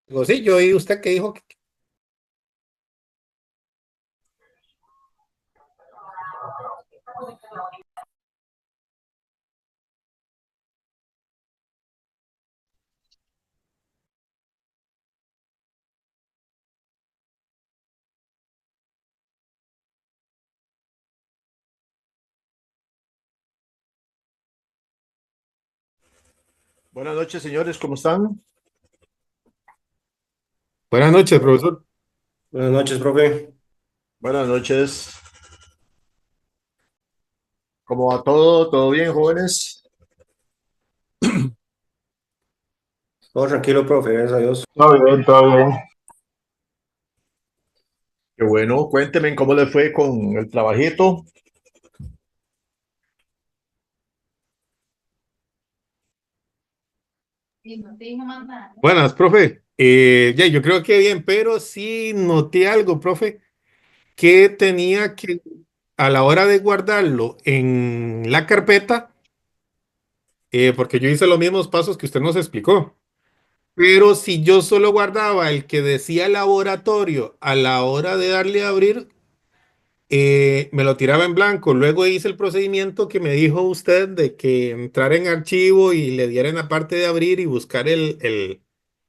Digo, sí, yo oí usted que dijo que... Buenas noches, señores, ¿cómo están? Buenas noches, profesor. Buenas noches, profe. Buenas noches. ¿Cómo va todo? ¿Todo bien, jóvenes? Todo tranquilo, profe, gracias a Dios. Todo bien, todo bien. Qué bueno, cuéntenme cómo le fue con el trabajito. Buenas, profe. Ya, yo creo que bien, pero sí noté algo, profe, que tenía que, a la hora de guardarlo en la carpeta, porque yo hice los mismos pasos que usted nos explicó, pero si yo solo guardaba el que decía laboratorio a la hora de darle a abrir, me lo tiraba en blanco. Luego hice el procedimiento que me dijo usted de que entrara en archivo y le diera en la parte de abrir y buscar el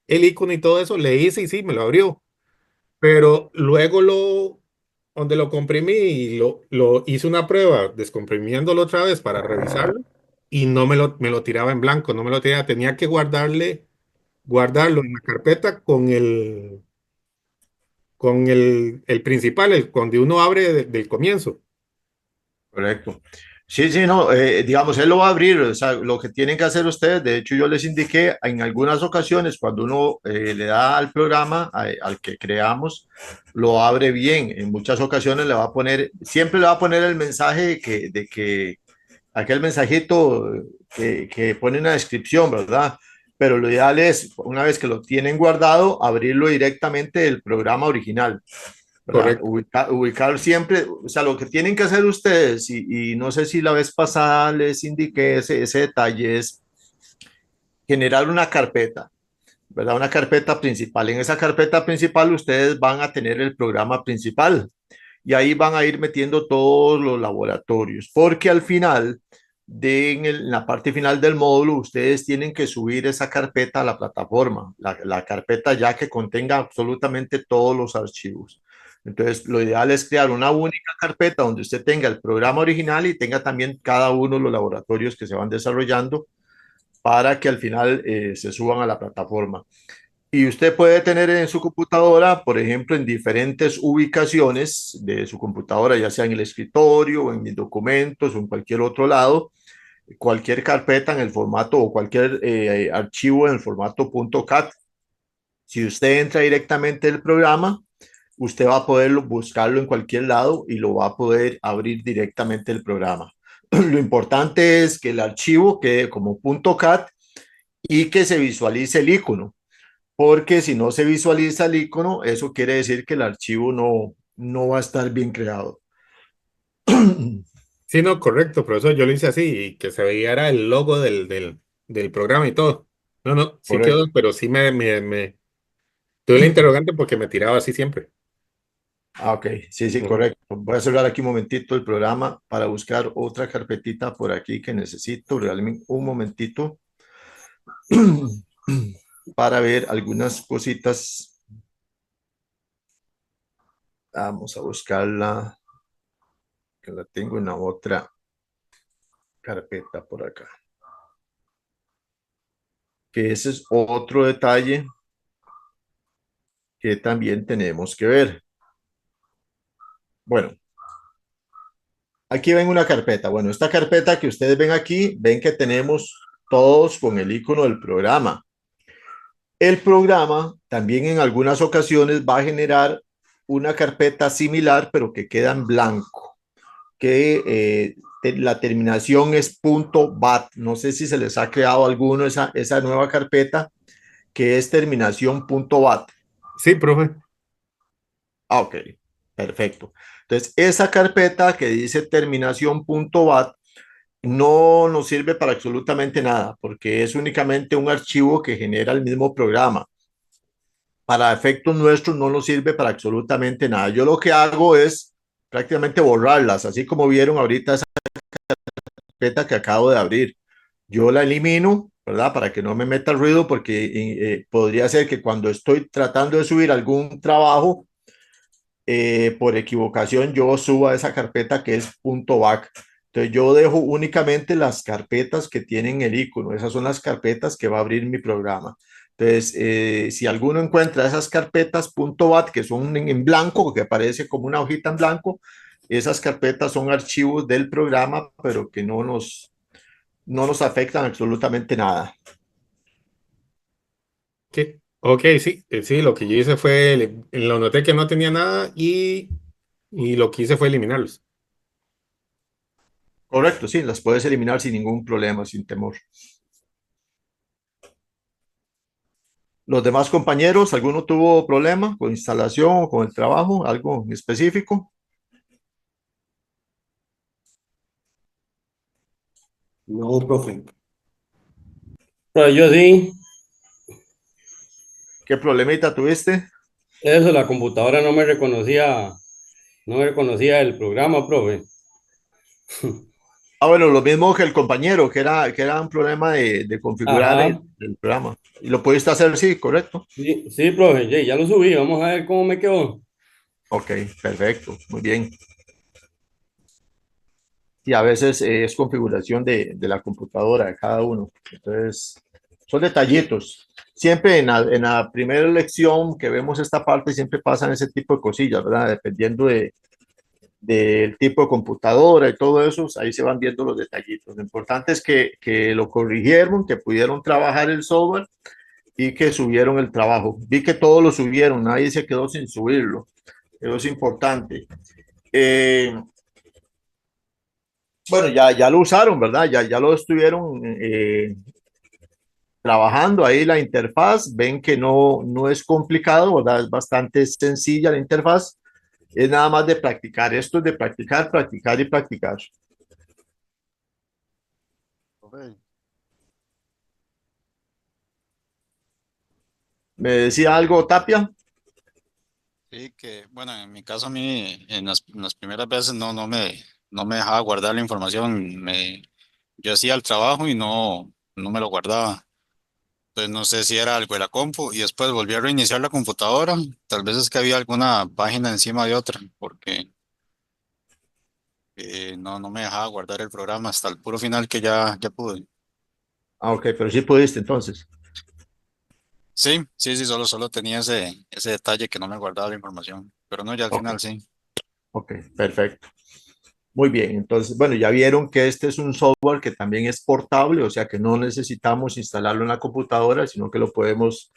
icono y todo eso. Le hice y sí, me lo abrió. Pero luego donde lo comprimí y lo hice una prueba descomprimiéndolo otra vez para revisarlo y no me lo tiraba en blanco, no me lo tiraba. Tenía que guardarlo en la carpeta con el principal, donde uno abre del comienzo. Correcto. Sí, sí, no, digamos, él lo va a abrir, o sea, lo que tienen que hacer ustedes, de hecho yo les indiqué en algunas ocasiones cuando uno le da al programa, al que creamos, lo abre bien, en muchas ocasiones le va a poner, siempre le va a poner el mensaje de que aquel mensajito que pone una descripción, ¿verdad? Pero lo ideal es, una vez que lo tienen guardado, abrirlo directamente del programa original, ¿verdad? Correcto. Ubicar siempre, o sea, lo que tienen que hacer ustedes, y no sé si la vez pasada les indiqué ese detalle, es generar una carpeta, ¿verdad? Una carpeta principal. En esa carpeta principal ustedes van a tener el programa principal y ahí van a ir metiendo todos los laboratorios, porque al final, en la parte final del módulo, ustedes tienen que subir esa carpeta a la plataforma, la carpeta ya que contenga absolutamente todos los archivos. Entonces, lo ideal es crear una única carpeta donde usted tenga el programa original y tenga también cada uno de los laboratorios que se van desarrollando para que al final se suban a la plataforma. Y usted puede tener en su computadora, por ejemplo, en diferentes ubicaciones de su computadora, ya sea en el escritorio o en mis documentos o en cualquier otro lado, cualquier carpeta en el formato o cualquier archivo en el formato .cat. Si usted entra directamente al programa, usted va a poder buscarlo en cualquier lado y lo va a poder abrir directamente el programa. Lo importante es que el archivo quede como .cat y que se visualice el icono, porque si no se visualiza el icono, eso quiere decir que el archivo no va a estar bien creado. Sí, no, correcto, profesor. Yo lo hice así y que se veía era el logo del programa y todo. No, no, sí quedó, Correcto. pero sí tuve la interrogante porque me tiraba así siempre. Ah, ok, sí, sí, Ujú. correcto. Voy a cerrar aquí un momentito el programa para buscar otra carpetita por aquí que necesito. Realmente un momentito para ver algunas cositas. Vamos a buscarla, que la tengo en la otra carpeta por acá. Que ese es otro detalle que también tenemos que ver. Bueno, aquí ven una carpeta. Bueno, esta carpeta que ustedes ven aquí, ven que tenemos todos con el icono del programa. El programa también en algunas ocasiones va a generar una carpeta similar, pero que queda en blanco, que la terminación es .bat. No sé si se les ha creado alguno esa nueva carpeta que es terminación .bat. Sí, profe. Ah, ok, perfecto. Entonces, esa carpeta que dice terminación .bat no nos sirve para absolutamente nada, porque es únicamente un archivo que genera el mismo programa. Para efectos nuestros no nos sirve para absolutamente nada. Yo lo que hago es prácticamente borrarlas, así como vieron ahorita esa carpeta que acabo de abrir. Yo la elimino, ¿verdad? Para que no me meta ruido, porque podría ser que cuando estoy tratando de subir algún trabajo, por equivocación yo suba esa carpeta que es .back. Entonces yo dejo únicamente las carpetas que tienen el icono. Esas son las carpetas que va a abrir mi programa. Entonces, si alguno encuentra esas carpetas .bat que son en blanco, que aparece como una hojita en blanco, esas carpetas son archivos del programa, pero que no nos afectan absolutamente nada. ¿Qué? Ok, sí, sí, lo que yo hice fue, lo noté que no tenía nada y lo que hice fue eliminarlos. Correcto, sí, las puedes eliminar sin ningún problema, sin temor. Los demás compañeros, ¿alguno tuvo problema con instalación o con el trabajo? ¿Algo en específico? No, profe. Pero yo sí, ¿Qué problemita tuviste? eso, la computadora no me reconocía el programa, profe. Ah, bueno, lo mismo que el compañero, que era un problema de configurar Ajá, el programa. Y lo pudiste hacer, sí, correcto. sí, sí, profe, ya lo subí, vamos a ver cómo me quedó. Ok, perfecto, muy bien. Y a veces es configuración de la computadora de cada uno. Entonces, son detallitos. Siempre en la primera lección que vemos esta parte, siempre pasan ese tipo de cosillas, ¿verdad? Dependiendo del tipo de computadora y todo eso, ahí se van viendo los detallitos. Lo importante es que lo corrigieron, que pudieron trabajar el software y que subieron el trabajo. Vi que todos lo subieron, nadie se quedó sin subirlo. Eso es importante. Eh, bueno, ya lo usaron, ¿verdad? Ya lo estuvieron trabajando ahí la interfaz. Ven que no es complicado, ¿verdad? Es bastante sencilla la interfaz. Es nada más de practicar. Esto es de practicar, practicar y practicar. Profe, ¿Me decía algo, Tapia? sí, que bueno, en mi caso a mí en las primeras veces no me dejaba guardar la información, yo hacía el trabajo y no me lo guardaba. Entonces no sé si era algo de la compu y después volví a reiniciar la computadora, tal vez es que había alguna página encima de otra, porque no me dejaba guardar el programa hasta el puro final que ya pude. Ah, ok, pero sí pudiste entonces. Sí, sí, solo tenía ese detalle que no me guardaba la información, pero no, ya al Ok, final sí. ok, perfecto. Muy bien, entonces, bueno, ya vieron que este es un software que también es portable, o sea que no necesitamos instalarlo en la computadora, sino que lo podemos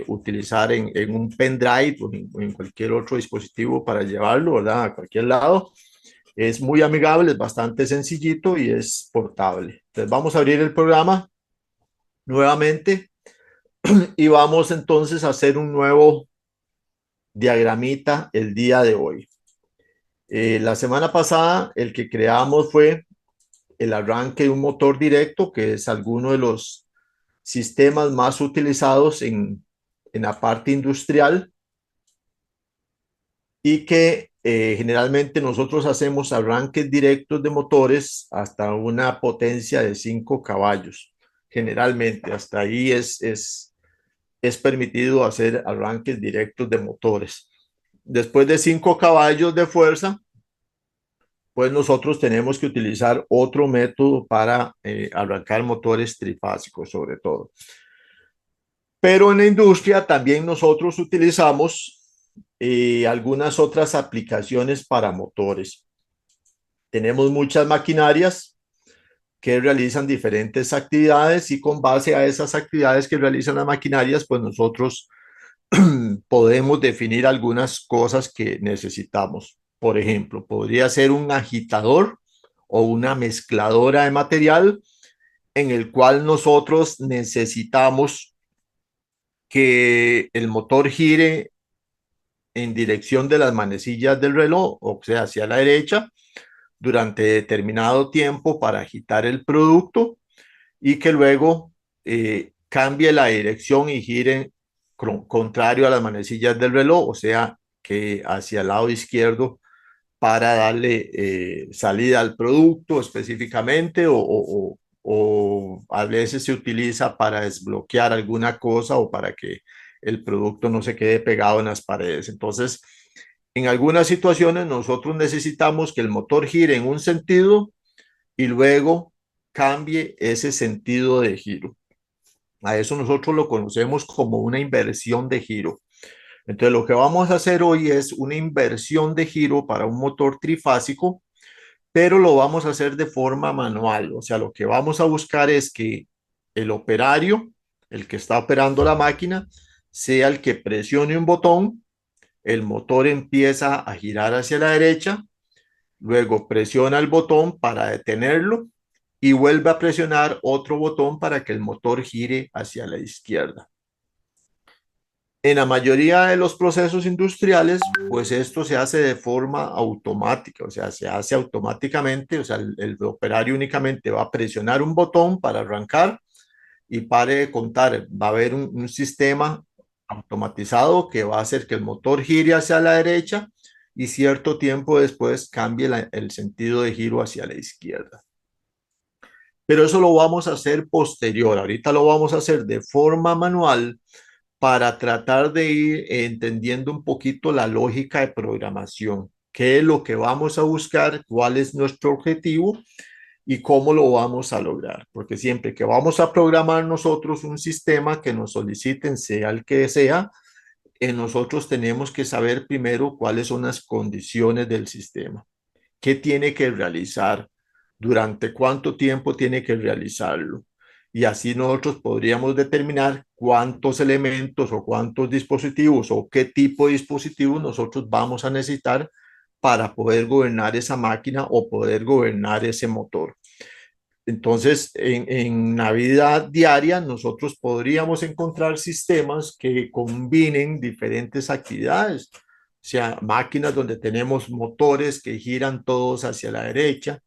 utilizar en un pendrive o en cualquier otro dispositivo para llevarlo, ¿verdad? A cualquier lado. Es muy amigable, es bastante sencillito y es portable. Entonces vamos a abrir el programa nuevamente y vamos entonces a hacer un nuevo diagramita el día de hoy. La semana pasada el que creamos fue el arranque de un motor directo, que es alguno de los sistemas más utilizados en la parte industrial y que generalmente nosotros hacemos arranques directos de motores hasta una potencia de 5 caballos. Generalmente, hasta ahí es permitido hacer arranques directos de motores. Después de 5 caballos de fuerza, pues nosotros tenemos que utilizar otro método para arrancar motores trifásicos sobre todo. Pero en la industria también nosotros utilizamos algunas otras aplicaciones para motores. Tenemos muchas maquinarias que realizan diferentes actividades y con base a esas actividades que realizan las maquinarias, pues nosotros podemos definir algunas cosas que necesitamos. Por ejemplo, podría ser un agitador o una mezcladora de material en el cual nosotros necesitamos que el motor gire en dirección de las manecillas del reloj, o sea, hacia la derecha, durante determinado tiempo para agitar el producto y que luego cambie la dirección y gire contrario a las manecillas del reloj, o sea, que hacia el lado izquierdo para darle salida al producto específicamente o a veces se utiliza para desbloquear alguna cosa o para que el producto no se quede pegado en las paredes. Entonces, en algunas situaciones nosotros necesitamos que el motor gire en un sentido y luego cambie ese sentido de giro. A eso nosotros lo conocemos como una inversión de giro. Entonces, lo que vamos a hacer hoy es una inversión de giro para un motor trifásico, pero lo vamos a hacer de forma manual. O sea, lo que vamos a buscar es que el operario, el que está operando la máquina, sea el que presione un botón, el motor empieza a girar hacia la derecha, luego presiona el botón para detenerlo y vuelve a presionar otro botón para que el motor gire hacia la izquierda. En la mayoría de los procesos industriales, pues esto se hace de forma automática, o sea, se hace automáticamente, o sea, el operario únicamente va a presionar un botón para arrancar y pare de contar. Va a haber un sistema automatizado que va a hacer que el motor gire hacia la derecha y cierto tiempo después cambie el sentido de giro hacia la izquierda. Pero eso lo vamos a hacer posterior. Ahorita lo vamos a hacer de forma manual para tratar de ir entendiendo un poquito la lógica de programación, qué es lo que vamos a buscar, cuál es nuestro objetivo y cómo lo vamos a lograr. Porque siempre que vamos a programar nosotros un sistema que nos soliciten, sea el que sea, nosotros tenemos que saber primero cuáles son las condiciones del sistema, qué tiene que realizar, durante cuánto tiempo tiene que realizarlo. Y así nosotros podríamos determinar cuántos elementos o cuántos dispositivos o qué tipo de dispositivos nosotros vamos a necesitar para poder gobernar esa máquina o poder gobernar ese motor. Entonces, en la vida diaria, nosotros podríamos encontrar sistemas que combinen diferentes actividades, o sea, máquinas donde tenemos motores que giran todos hacia la derecha,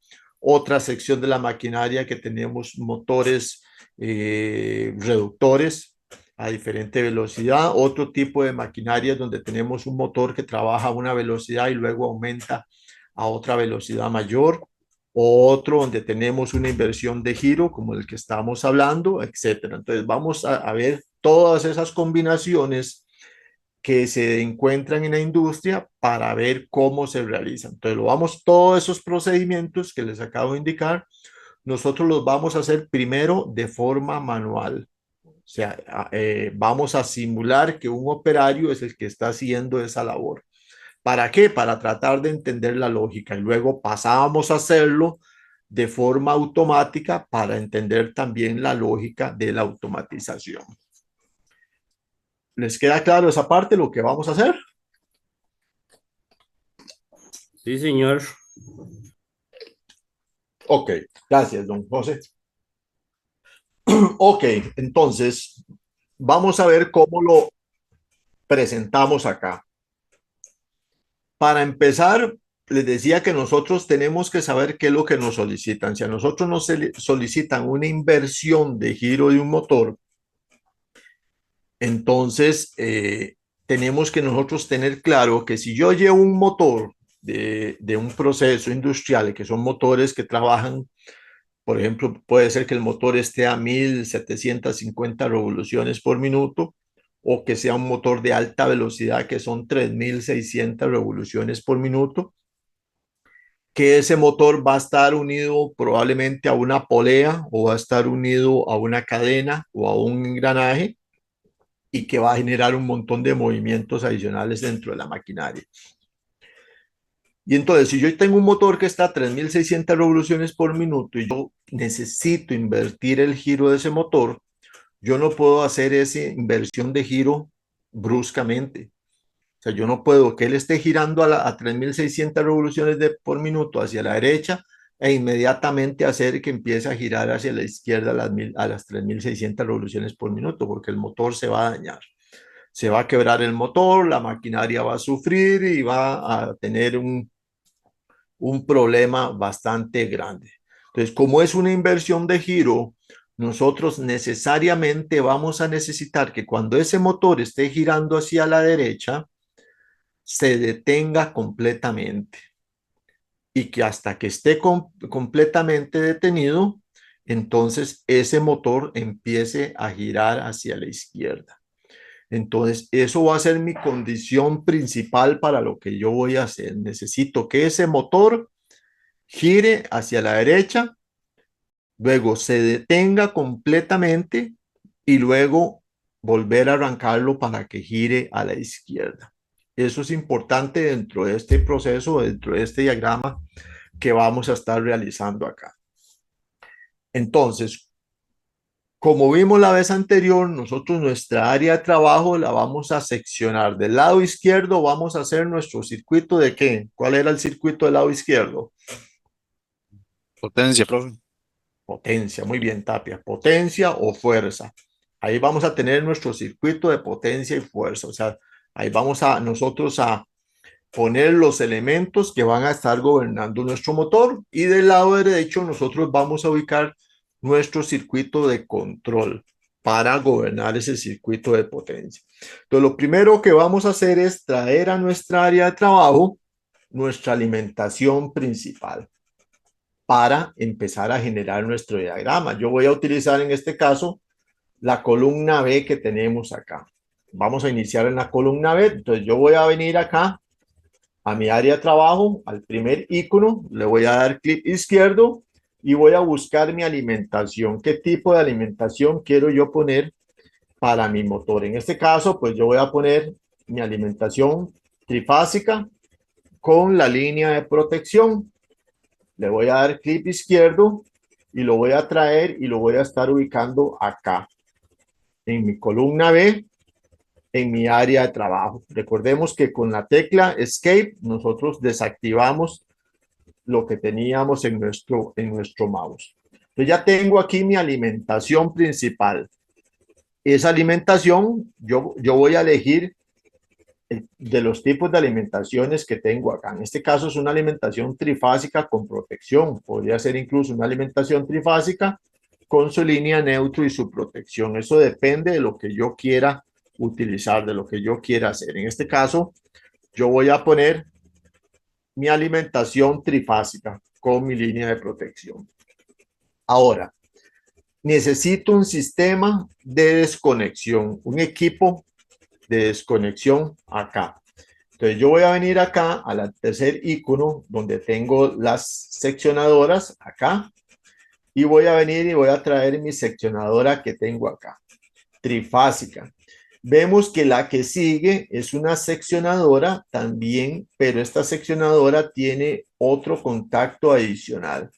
otra sección de la maquinaria que tenemos motores reductores a diferente velocidad, otro tipo de maquinaria donde tenemos un motor que trabaja a una velocidad y luego aumenta a otra velocidad mayor, otro donde tenemos una inversión de giro como el que estamos hablando, etcétera. Entonces vamos a ver todas esas combinaciones que se encuentran en la industria para ver cómo se realizan. Entonces lo vamos, todos esos procedimientos que les acabo de indicar, nosotros los vamos a hacer primero de forma manual. O sea, vamos a simular que un operario es el que está haciendo esa labor. ¿Para qué? Para tratar de entender la lógica y luego pasábamos a hacerlo de forma automática para entender también la lógica de la automatización. ¿Les queda claro esa parte, lo que vamos a hacer? Sí, señor. Ok, gracias, don José. Ok, entonces vamos a ver cómo lo presentamos acá. Para empezar, les decía que nosotros tenemos que saber qué es lo que nos solicitan. Si a nosotros nos solicitan una inversión de giro de un motor, entonces tenemos que nosotros tener claro que si yo llevo un motor de un proceso industrial, que son motores que trabajan, por ejemplo, puede ser que el motor esté a 1750 revoluciones por minuto, o que sea un motor de alta velocidad que son 3600 revoluciones por minuto, que ese motor va a estar unido probablemente a una polea o va a estar unido a una cadena o a un engranaje y que va a generar un montón de movimientos adicionales dentro de la maquinaria. Y entonces, si yo tengo un motor que está a 3600 revoluciones por minuto y yo necesito invertir el giro de ese motor, yo no puedo hacer esa inversión de giro bruscamente. O sea, yo no puedo que él esté girando a 3600 revoluciones por minuto hacia la derecha e inmediatamente hacer que empiece a girar hacia la izquierda a las 3600 revoluciones por minuto, porque el motor se va a dañar. Se va a quebrar el motor, la maquinaria va a sufrir y va a tener un problema bastante grande. Entonces, como es una inversión de giro, nosotros necesariamente vamos a necesitar que cuando ese motor esté girando hacia la derecha, se detenga completamente y que hasta que esté completamente detenido, entonces ese motor empiece a girar hacia la izquierda. Entonces, eso va a ser mi condición principal para lo que yo voy a hacer. Necesito que ese motor gire hacia la derecha, luego se detenga completamente y luego volver a arrancarlo para que gire a la izquierda. Eso es importante dentro de este proceso, dentro de este diagrama que vamos a estar realizando acá. Entonces, como vimos la vez anterior, nosotros nuestra área de trabajo la vamos a seccionar. Del lado izquierdo vamos a hacer nuestro circuito de ¿qué? ¿Cuál era el circuito del lado izquierdo? Potencia, profe. Potencia, muy bien, Tapia. Potencia o fuerza. Ahí vamos a tener nuestro circuito de potencia y fuerza. O sea, ahí vamos a nosotros a poner los elementos que van a estar gobernando nuestro motor y del lado derecho nosotros vamos a ubicar nuestro circuito de control para gobernar ese circuito de potencia. Entonces, lo primero que vamos a hacer es traer a nuestra área de trabajo nuestra alimentación principal para empezar a generar nuestro diagrama. Yo voy a utilizar en este caso la columna B que tenemos acá. Vamos a iniciar en la columna B. Entonces yo voy a venir acá a mi área de trabajo, al primer icono, le voy a dar clic izquierdo y voy a buscar mi alimentación. ¿Qué tipo de alimentación quiero yo poner para mi motor? En este caso, pues yo voy a poner mi alimentación trifásica con la línea de protección. Le voy a dar clic izquierdo y lo voy a traer y lo voy a estar ubicando acá, en mi columna B, en mi área de trabajo. Recordemos que con la tecla Escape nosotros desactivamos lo que teníamos en nuestro mouse. Entonces ya tengo aquí mi alimentación principal. Esa alimentación yo voy a elegir de los tipos de alimentaciones que tengo acá. En este caso es una alimentación trifásica con protección. Podría ser incluso una alimentación trifásica con su línea neutro y su protección. Eso depende de lo que yo quiera utilizar, de lo que yo quiera hacer. En este caso, yo voy a poner mi alimentación trifásica con mi línea de protección. Ahora, necesito un sistema de desconexión, un equipo de desconexión acá. Entonces yo voy a venir acá al tercer icono donde tengo las seccionadoras acá y voy a venir y voy a traer mi seccionadora que tengo acá, trifásica. Vemos que la que sigue es una seccionadora también, pero esta seccionadora tiene otro contacto adicional.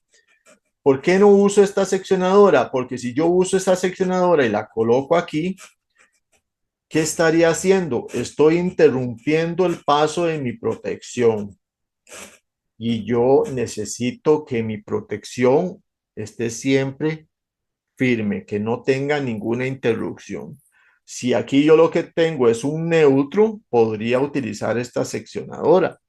¿Por qué no uso esta seccionadora? Porque si yo uso esta seccionadora y la coloco aquí, ¿qué estaría haciendo? Estoy interrumpiendo el paso de mi protección. Y yo necesito que mi protección esté siempre firme, que no tenga ninguna interrupción. Si aquí yo lo que tengo es un neutro, podría utilizar esta seccionadora,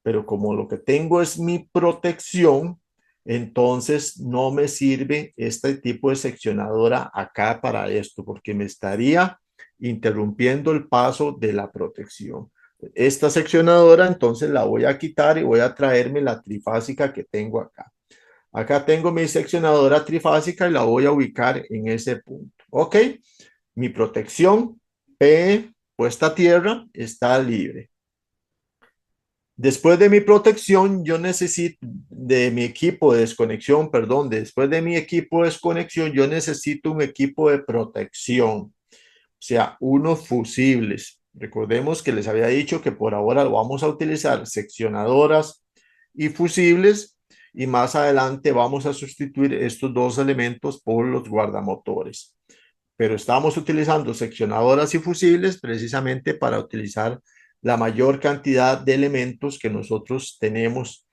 pero como lo que tengo es mi protección, entonces no me sirve este tipo de seccionadora acá para esto, porque me estaría interrumpiendo el paso de la protección. Esta seccionadora entonces la voy a quitar y voy a traerme la trifásica que tengo acá. Acá tengo mi seccionadora trifásica y la voy a ubicar en ese punto. Ok, mi protección P puesta a tierra está libre. Después de mi protección, yo necesito de mi equipo de desconexión, perdón, después de mi equipo de desconexión, yo necesito un equipo de protección, o sea, unos fusibles. Recordemos que les había dicho que por ahora lo vamos a utilizar seccionadoras y fusibles y más adelante vamos a sustituir estos dos elementos por los guardamotores. Pero estamos utilizando seccionadoras y fusibles precisamente para utilizar la mayor cantidad de elementos que nosotros tenemos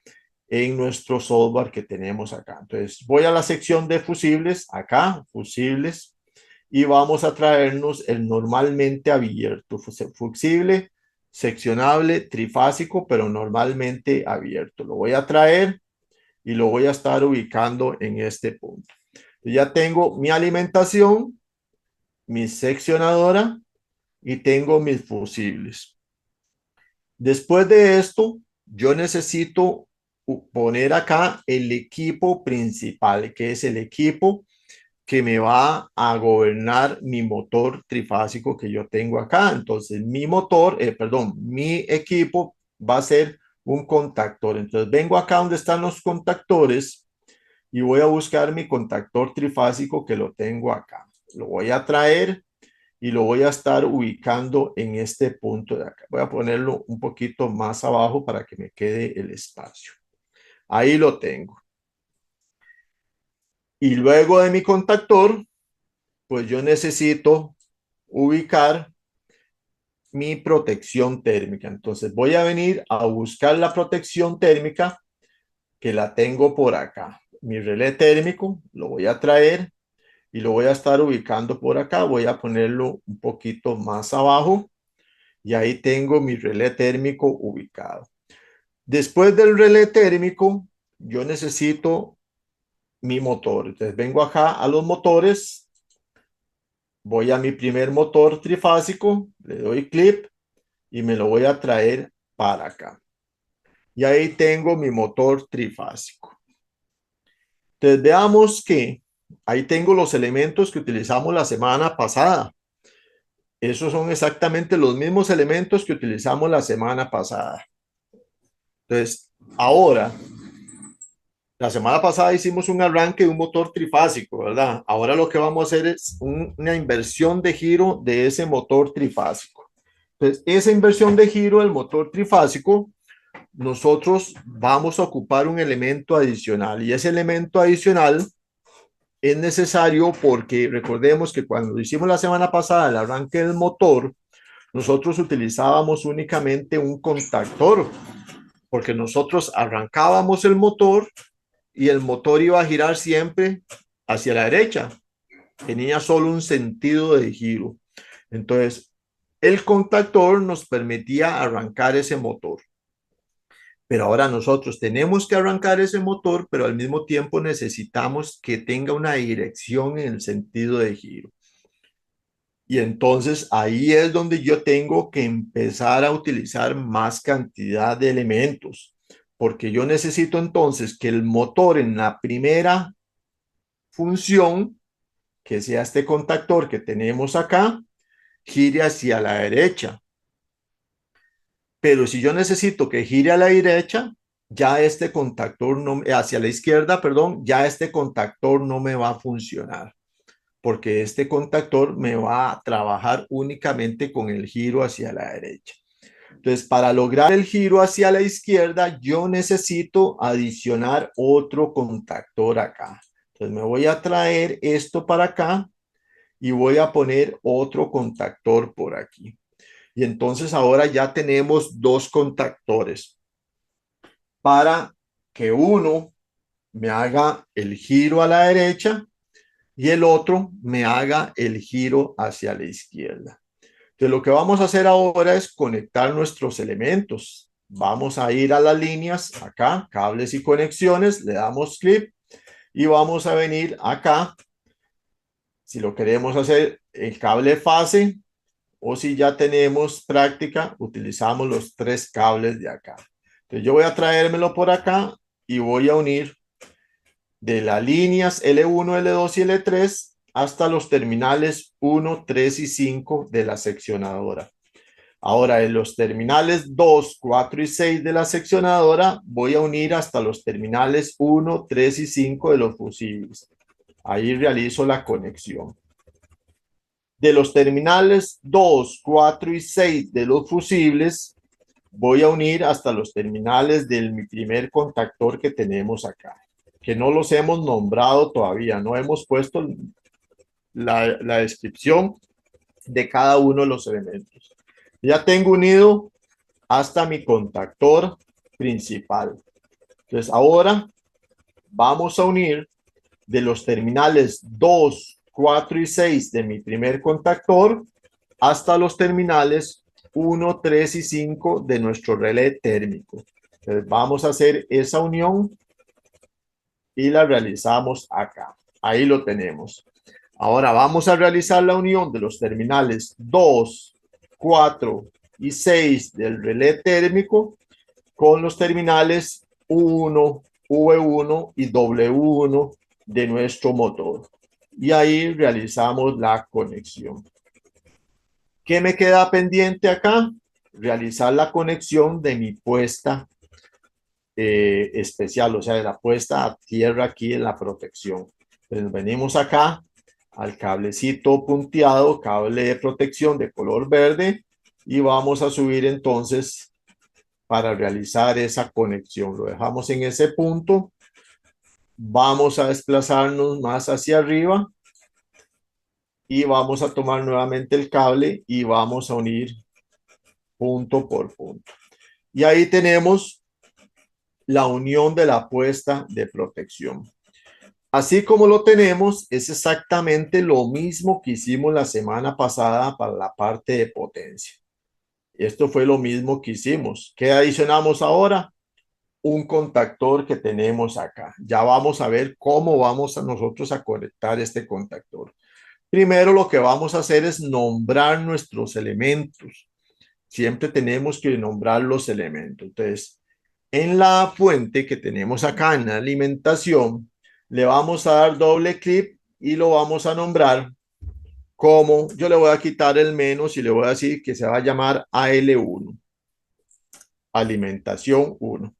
en nuestro software que tenemos acá. Entonces voy a la sección de fusibles, acá, fusibles, y vamos a traernos el normalmente abierto, fusible seccionable trifásico, pero normalmente abierto. Lo voy a traer y lo voy a estar ubicando en este punto. Ya tengo mi alimentación, mi seccionadora y tengo mis fusibles. Después de esto, yo necesito poner acá el equipo principal, que es el equipo que me va a gobernar mi motor trifásico que yo tengo acá. Entonces, mi equipo va a ser un contactor. Entonces, vengo acá donde están los contactores y voy a buscar mi contactor trifásico que lo tengo acá. Lo voy a traer y lo voy a estar ubicando en este punto de acá. Voy a ponerlo un poquito más abajo para que me quede el espacio. Ahí lo tengo. Y luego de mi contactor, pues yo necesito ubicar mi protección térmica. Entonces voy a venir a buscar la protección térmica que la tengo por acá. Mi relé térmico lo voy a traer y lo voy a estar ubicando por acá. Voy a ponerlo un poquito más abajo y ahí tengo mi relé térmico ubicado. Después del relé térmico, yo necesito mi motor. Entonces vengo acá a los motores, voy a mi primer motor trifásico, le doy clic y me lo voy a traer para acá. Y ahí tengo mi motor trifásico. Entonces veamos que ahí tengo los elementos que utilizamos la semana pasada. Esos son exactamente los mismos elementos que utilizamos la semana pasada. Entonces, ahora, la semana pasada hicimos un arranque de un motor trifásico, ¿verdad? Ahora lo que vamos a hacer es una inversión de giro de ese motor trifásico. Entonces, esa inversión de giro del motor trifásico, nosotros vamos a ocupar un elemento adicional y ese elemento adicional es necesario porque recordemos que cuando hicimos la semana pasada el arranque del motor, nosotros utilizábamos únicamente un contactor porque nosotros arrancábamos el motor y el motor iba a girar siempre hacia la derecha. Tenía solo un sentido de giro. Entonces, el contactor nos permitía arrancar ese motor. Pero ahora nosotros tenemos que arrancar ese motor, pero al mismo tiempo necesitamos que tenga una dirección en el sentido de giro. Y entonces ahí es donde yo tengo que empezar a utilizar más cantidad de elementos, porque yo necesito entonces que el motor en la primera función, que sea este contactor que tenemos acá, gire hacia la derecha. Pero si yo necesito que gire a la derecha, ya este contactor no, hacia la izquierda, perdón, ya este contactor no me va a funcionar, porque este contactor me va a trabajar únicamente con el giro hacia la derecha. Entonces, para lograr el giro hacia la izquierda, yo necesito adicionar otro contactor acá. Entonces, me voy a traer esto para acá y voy a poner otro contactor por aquí. Y entonces ahora ya tenemos dos contactores para que uno me haga el giro a la derecha y el otro me haga el giro hacia la izquierda. Entonces lo que vamos a hacer ahora es conectar nuestros elementos. Vamos a ir a las líneas acá, cables y conexiones, le damos clic y vamos a venir acá. Si lo queremos hacer el cable fase o si ya tenemos práctica, utilizamos los tres cables de acá. Entonces yo voy a traérmelo por acá y voy a unir de las líneas L1, L2 y L3 hasta los terminales 1, 3 y 5 de la seccionadora. Ahora en los terminales 2, 4 y 6 de la seccionadora voy a unir hasta los terminales 1, 3 y 5 de los fusibles. Ahí realizo la conexión. De los terminales 2, 4 y 6 de los fusibles voy a unir hasta los terminales de mi primer contactor que tenemos acá, que no los hemos nombrado todavía, no hemos puesto la descripción de cada uno de los elementos. Ya tengo unido hasta mi contactor principal. Entonces ahora vamos a unir de los terminales 2, 4 y 6 de mi primer contactor hasta los terminales 1, 3 y 5 de nuestro relé térmico. Entonces vamos a hacer esa unión y la realizamos acá. Ahí lo tenemos. Ahora vamos a realizar la unión de los terminales 2, 4 y 6 del relé térmico con los terminales 1, V1 y W1 de nuestro motor. Y ahí realizamos la conexión. ¿Qué me queda pendiente acá? Realizar la conexión de mi puesta especial, o sea, de la puesta a tierra aquí en la protección. Entonces venimos acá al cablecito punteado, cable de protección de color verde, y vamos a subir entonces para realizar esa conexión. Lo dejamos en ese punto. Vamos a desplazarnos más hacia arriba y vamos a tomar nuevamente el cable y vamos a unir punto por punto. Y ahí tenemos la unión de la puesta de protección. Así como lo tenemos, es exactamente lo mismo que hicimos la semana pasada para la parte de potencia. Esto fue lo mismo que hicimos. ¿Qué adicionamos ahora? Un contactor que tenemos acá. Ya vamos a ver cómo vamos a nosotros a conectar este contactor. Primero lo que vamos a hacer es nombrar nuestros elementos. Siempre tenemos que nombrar los elementos. Entonces, en la fuente que tenemos acá en la alimentación, le vamos a dar doble clic y lo vamos a nombrar como, yo le voy a quitar el menos y le voy a decir que se va a llamar AL1, alimentación 1.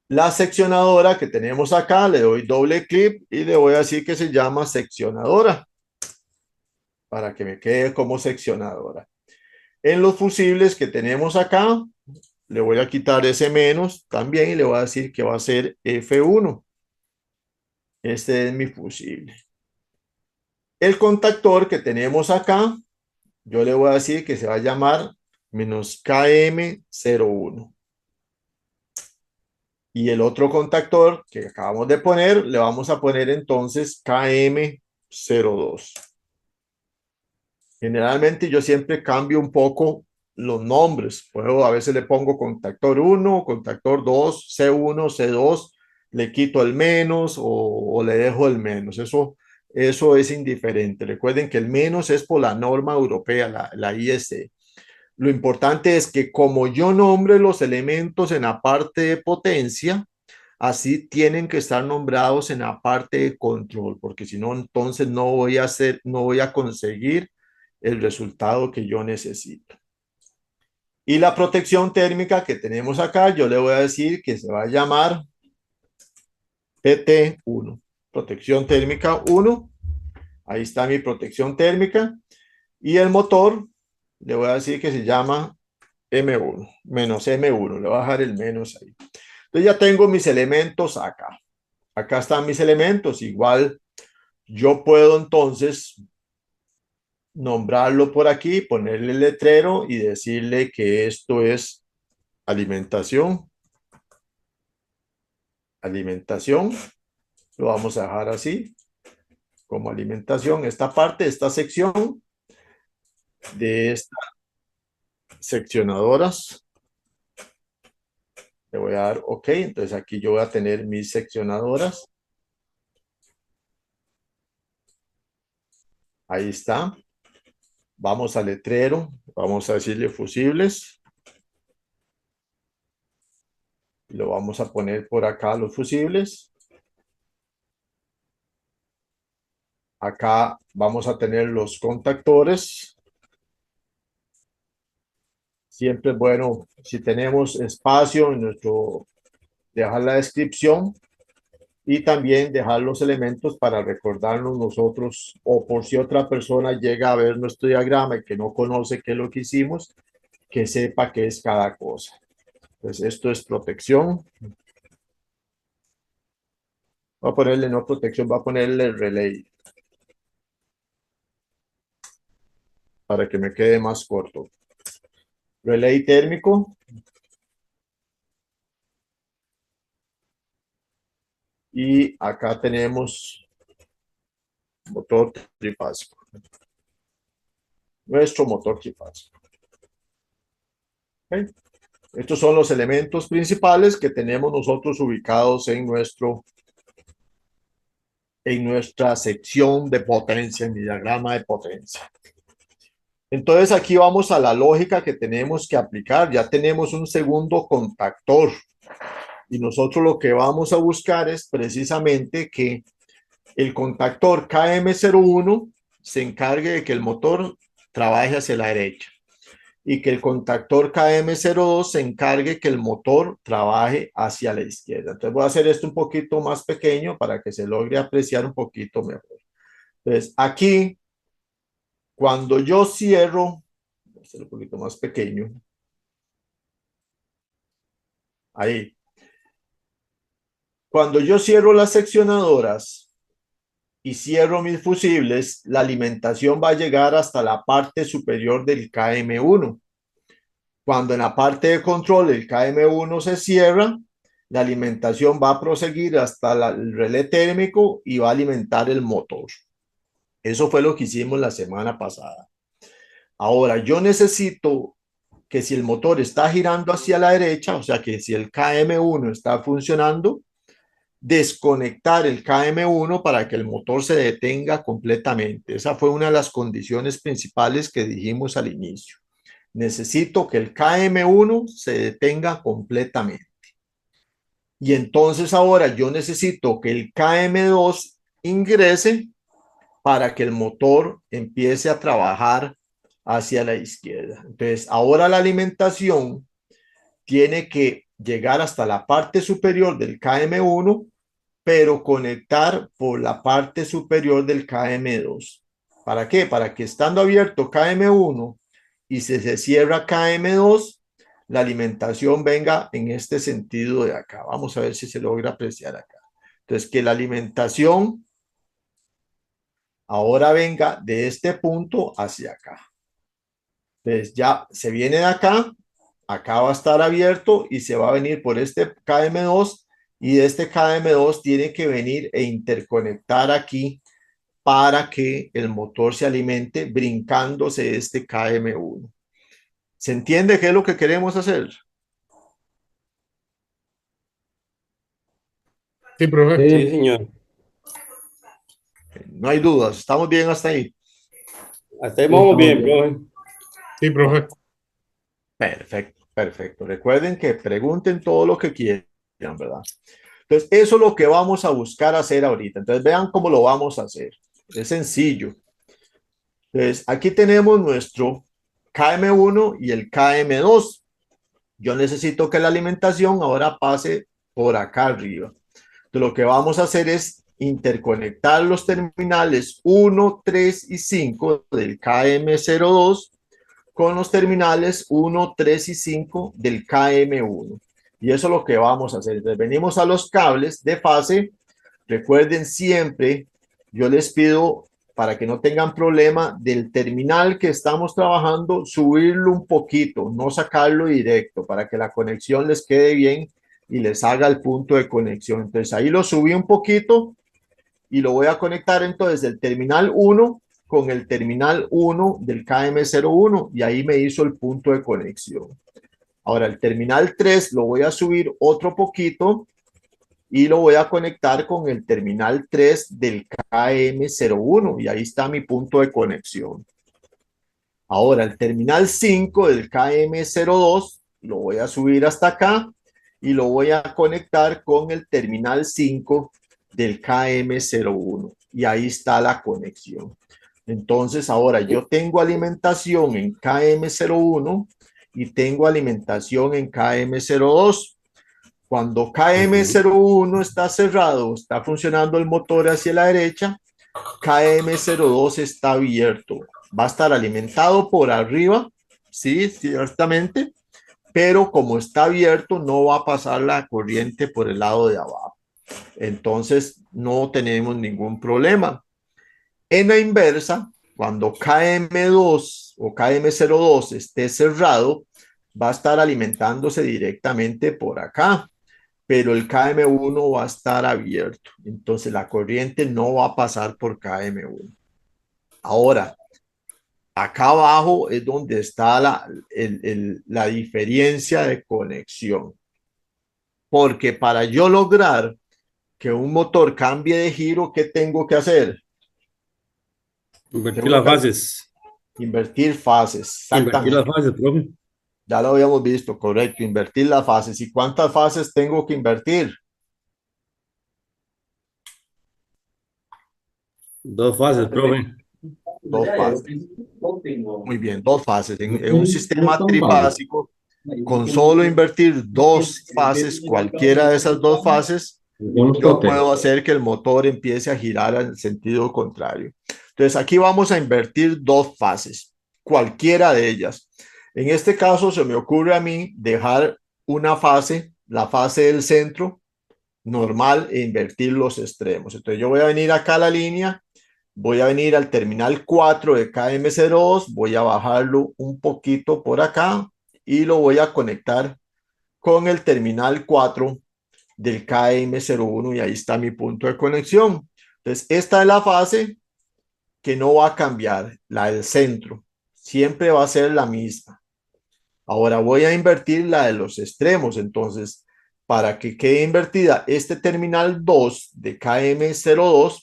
La seccionadora que tenemos acá, le doy doble clic y le voy a decir que se llama seccionadora, para que me quede como seccionadora. En los fusibles que tenemos acá, le voy a quitar ese menos también y le voy a decir que va a ser F1. Este es mi fusible. El contactor que tenemos acá, yo le voy a decir que se va a llamar menos KM01. Y el otro contactor que acabamos de poner, le vamos a poner entonces KM02. Generalmente yo siempre cambio un poco los nombres. Puedo, a veces le pongo contactor 1, contactor 2, C1, C2, le quito el menos o le dejo el menos. Eso es indiferente. Recuerden que el menos es por la norma europea, la IEC. Lo importante es que como yo nombre los elementos en la parte de potencia, así tienen que estar nombrados en la parte de control, porque si no, entonces no voy a conseguir el resultado que yo necesito. Y la protección térmica que tenemos acá, yo le voy a decir que se va a llamar PT1, protección térmica 1. Ahí está mi protección térmica. Y el motor, le voy a decir que se llama M1, menos M1, le voy a dejar el menos ahí. Entonces ya tengo mis elementos acá. Acá están mis elementos. Igual yo puedo entonces nombrarlo por aquí, ponerle el letrero y decirle que esto es alimentación. Alimentación. Lo vamos a dejar así, como alimentación. Esta parte, esta sección de estas seccionadoras. Le voy a dar OK. Entonces aquí yo voy a tener mis seccionadoras. Ahí está. Vamos al letrero. Vamos a decirle fusibles. Lo vamos a poner por acá los fusibles. Acá vamos a tener los contactores. Siempre es bueno, si tenemos espacio en dejar la descripción y también dejar los elementos para recordarnos nosotros, o por si otra persona llega a ver nuestro diagrama y que no conoce qué es lo que hicimos, que sepa qué es cada cosa. Pues esto es protección. Voy a ponerle no protección, voy a ponerle relay para que me quede más corto. Relay térmico. Y acá tenemos motor trifásico. Nuestro motor trifásico. ¿Ok? Estos son los elementos principales que tenemos nosotros ubicados en nuestra sección de potencia, en mi diagrama de potencia. Entonces aquí vamos a la lógica que tenemos que aplicar. Ya tenemos un segundo contactor y nosotros lo que vamos a buscar es precisamente que el contactor KM01 se encargue de que el motor trabaje hacia la derecha y que el contactor KM02 se encargue que el motor trabaje hacia la izquierda. Entonces voy a hacer esto un poquito más pequeño para que se logre apreciar un poquito mejor. Entonces aquí, cuando yo cierro, voy a hacer un poquito más pequeño, ahí. Cuando yo cierro las seccionadoras y cierro mis fusibles, la alimentación va a llegar hasta la parte superior del KM1. Cuando en la parte de control el KM1 se cierra, la alimentación va a proseguir hasta el relé térmico y va a alimentar el motor. Eso fue lo que hicimos la semana pasada. Ahora, yo necesito que si el motor está girando hacia la derecha, o sea que si el KM1 está funcionando, desconectar el KM1 para que el motor se detenga completamente. Esa fue una de las condiciones principales que dijimos al inicio. Necesito que el KM1 se detenga completamente. Y entonces ahora yo necesito que el KM2 ingrese para que el motor empiece a trabajar hacia la izquierda. Entonces ahora la alimentación tiene que llegar hasta la parte superior del KM1, pero conectar por la parte superior del KM2. ¿Para qué? Para que estando abierto KM1 y se cierra KM2, la alimentación venga en este sentido de acá. Vamos a ver si se logra apreciar acá. Entonces, que la alimentación ahora venga de este punto hacia acá. Entonces, ya se viene de acá, acá va a estar abierto y se va a venir por este KM2 y de este KM2 tiene que venir e interconectar aquí para que el motor se alimente brincándose este KM1. ¿Se entiende qué es lo que queremos hacer? Sí, profe. Sí, Sí, señor. No hay dudas, estamos bien hasta ahí. Hasta ahí sí, vamos estamos bien, bien. profe. Sí, Bueno, profe. perfecto, perfecto. Recuerden que pregunten todo lo que quieran, ¿verdad? Entonces, eso es lo que vamos a buscar hacer ahorita. Entonces, vean cómo lo vamos a hacer. Es sencillo. Entonces, aquí tenemos nuestro KM1 y el KM2. Yo necesito que la alimentación ahora pase por acá arriba. Entonces, lo que vamos a hacer es interconectar los terminales 1, 3 y 5 del KM02 con los terminales 1, 3 y 5 del KM1. Y eso es lo que vamos a hacer. Entonces, venimos a los cables de fase. Recuerden siempre, yo les pido para que no tengan problema del terminal que estamos trabajando, subirlo un poquito, no sacarlo directo, para que la conexión les quede bien y les haga el punto de conexión. Entonces ahí lo subí un poquito y lo voy a conectar entonces del terminal 1 con el terminal 1 del KM01 y ahí me hizo el punto de conexión. Ahora el terminal 3 lo voy a subir otro poquito y lo voy a conectar con el terminal 3 del KM01 y ahí está mi punto de conexión. Ahora el terminal 5 del KM02 lo voy a subir hasta acá y lo voy a conectar con el terminal 5 del KM01 y ahí está la conexión. Entonces ahora yo tengo alimentación en KM01 y tengo alimentación en KM02. Cuando Ujú. KM01 está cerrado, está funcionando el motor hacia la derecha, KM02 está abierto. Va a estar alimentado por arriba, sí, ciertamente, pero como está abierto, no va a pasar la corriente por el lado de abajo. Entonces, no tenemos ningún problema. En la inversa, cuando KM2 o KM02 esté cerrado, va a estar alimentándose directamente por acá, pero el KM1 va a estar abierto. Entonces la corriente no va a pasar por KM1. Ahora, Acá abajo es donde está la diferencia de conexión. Porque para yo lograr que un motor cambie de giro, ¿qué tengo que hacer? Invertir Tengo las que fases. invertir fases, Invertir las exactamente. fases, profe. Ya lo habíamos visto, correcto, invertir las fases. ¿Y cuántas fases tengo que invertir? Dos fases, profe. Dos fases. Muy bien, dos fases. En un sistema trifásico, con solo invertir dos fases, cualquiera de esas dos fases, yo puedo hacer que el motor empiece a girar en sentido contrario. Entonces, aquí vamos a invertir dos fases, cualquiera de ellas. En este caso, se me ocurre a mí dejar una fase, la fase del centro, normal, e invertir los extremos. Entonces, yo voy a venir acá a la línea, voy a venir al terminal 4 de KM02, voy a bajarlo un poquito por acá y lo voy a conectar con el terminal 4 del KM01 y ahí está mi punto de conexión. Entonces, esta es la fase que no va a cambiar, la del centro. Siempre va a ser la misma. Ahora voy a invertir la de los extremos. Entonces, para que quede invertida este terminal 2 de KM02,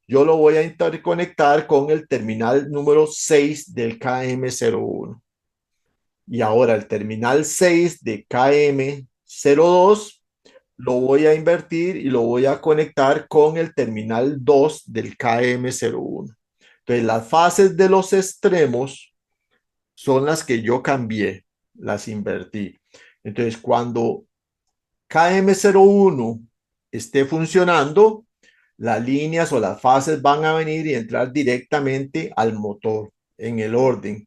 yo lo voy a interconectar con el terminal número 6 del KM01. Y ahora el terminal 6 de KM02 lo voy a invertir y lo voy a conectar con el terminal 2 del KM01. Entonces, las fases de los extremos son las que yo cambié, las invertí. Entonces, cuando KM01 esté funcionando, las líneas o las fases van a venir y entrar directamente al motor en el orden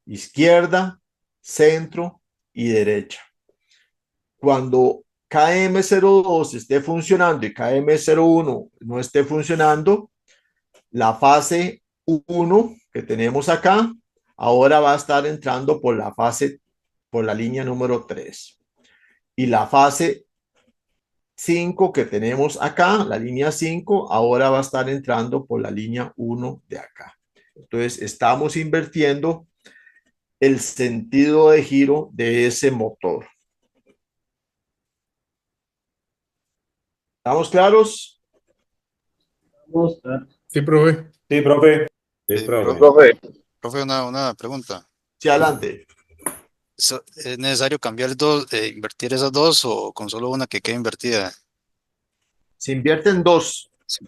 izquierda, centro y derecha. Cuando KM02 esté funcionando y KM01 no esté funcionando, la fase 1 que tenemos acá, ahora va a estar entrando por la fase, por la línea número 3. Y la fase 5 que tenemos acá, la línea 5, ahora va a estar entrando por la línea 1 de acá. Entonces, estamos invirtiendo el sentido de giro de ese motor. ¿Estamos claros? Sí, profe. Sí, profe. Sí, profe. Profe, profe, una pregunta. Sí, adelante. ¿Es necesario cambiar dos, invertir esas dos o con solo una que quede invertida? Se invierten dos, Sí,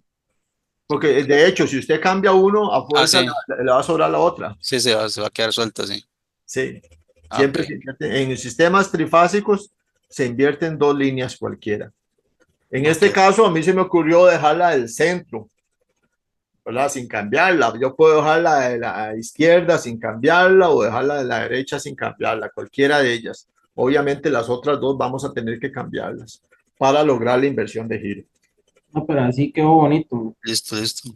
porque de hecho, si usted cambia uno, a ah, fuerza sí, le va a sobrar la otra. sí, se va a quedar suelta, sí. Sí, Ah, ok. siempre se invierte. En sistemas trifásicos se invierten dos líneas cualquiera. En Ok, este caso, a mí se me ocurrió dejarla del centro, ¿verdad? Sin cambiarla. Yo puedo dejarla de la izquierda sin cambiarla o dejarla de la derecha sin cambiarla, cualquiera de ellas. Obviamente las otras dos vamos a tener que cambiarlas para lograr la inversión de giro. No, pero así quedó bonito. listo, listo.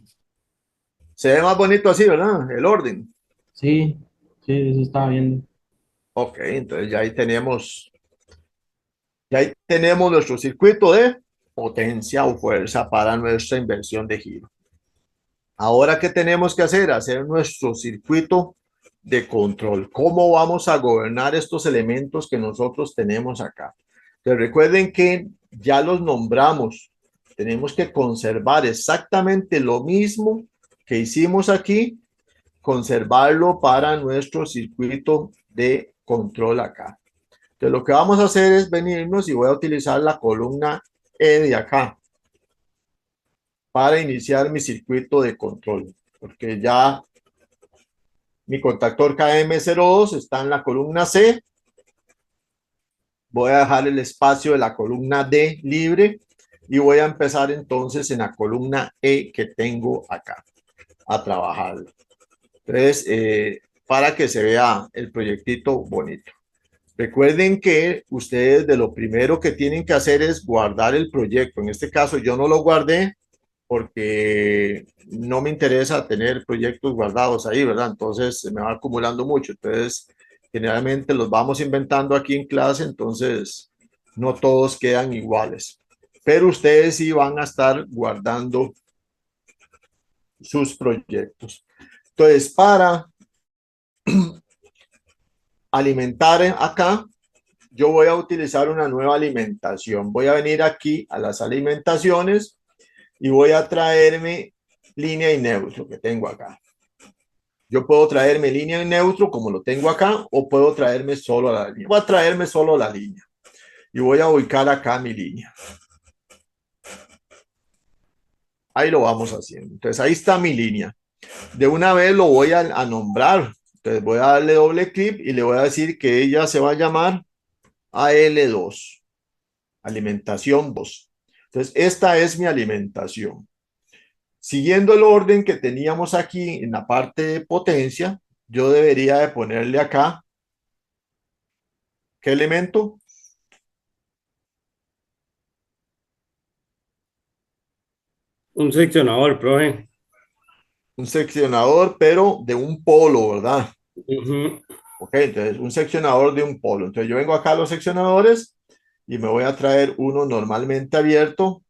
Se ve más bonito así, ¿verdad? El orden. Sí, sí, eso estaba viendo. Ok, entonces ya ahí tenemos nuestro circuito de potencia o fuerza para nuestra inversión de giro. Ahora, ¿qué tenemos que hacer? Hacer nuestro circuito de control. ¿Cómo vamos a gobernar estos elementos que nosotros tenemos acá? Entonces, recuerden que ya los nombramos. Tenemos que conservar exactamente lo mismo que hicimos aquí, conservarlo para nuestro circuito de control acá. Entonces, lo que vamos a hacer es venirnos y voy a utilizar la columna E de acá para iniciar mi circuito de control, porque ya mi contactor KM02 está en la columna C. Voy a dejar el espacio de la columna D libre y voy a empezar entonces en la columna E que tengo acá a trabajar. Entonces, para que se vea el proyectito bonito. Recuerden que ustedes de lo primero que tienen que hacer es guardar el proyecto. En este caso yo no lo guardé porque no me interesa tener proyectos guardados ahí, ¿verdad? Entonces se me va acumulando mucho. Entonces, generalmente los vamos inventando aquí en clase, entonces no todos quedan iguales. Pero ustedes sí van a estar guardando sus proyectos. Entonces, para alimentar acá, yo voy a utilizar una nueva alimentación. Voy a venir aquí a las alimentaciones y voy a traerme línea y neutro que tengo acá. Yo puedo traerme línea y neutro como lo tengo acá o puedo traerme solo la línea. Voy a traerme solo la línea y voy a ubicar acá mi línea. Ahí lo vamos haciendo. Entonces ahí está mi línea. De una vez lo voy a nombrar. Entonces voy a darle doble clic y le voy a decir que ella se va a llamar AL2, alimentación 2. Entonces esta es mi alimentación. Siguiendo el orden que teníamos aquí en la parte de potencia, yo debería de ponerle acá, ¿qué elemento? Un seccionador, profe. Un seccionador, pero de un polo, ¿verdad? Ujú. Ok, entonces un seccionador de un polo. Entonces yo vengo acá a los seccionadores y me voy a traer uno normalmente abierto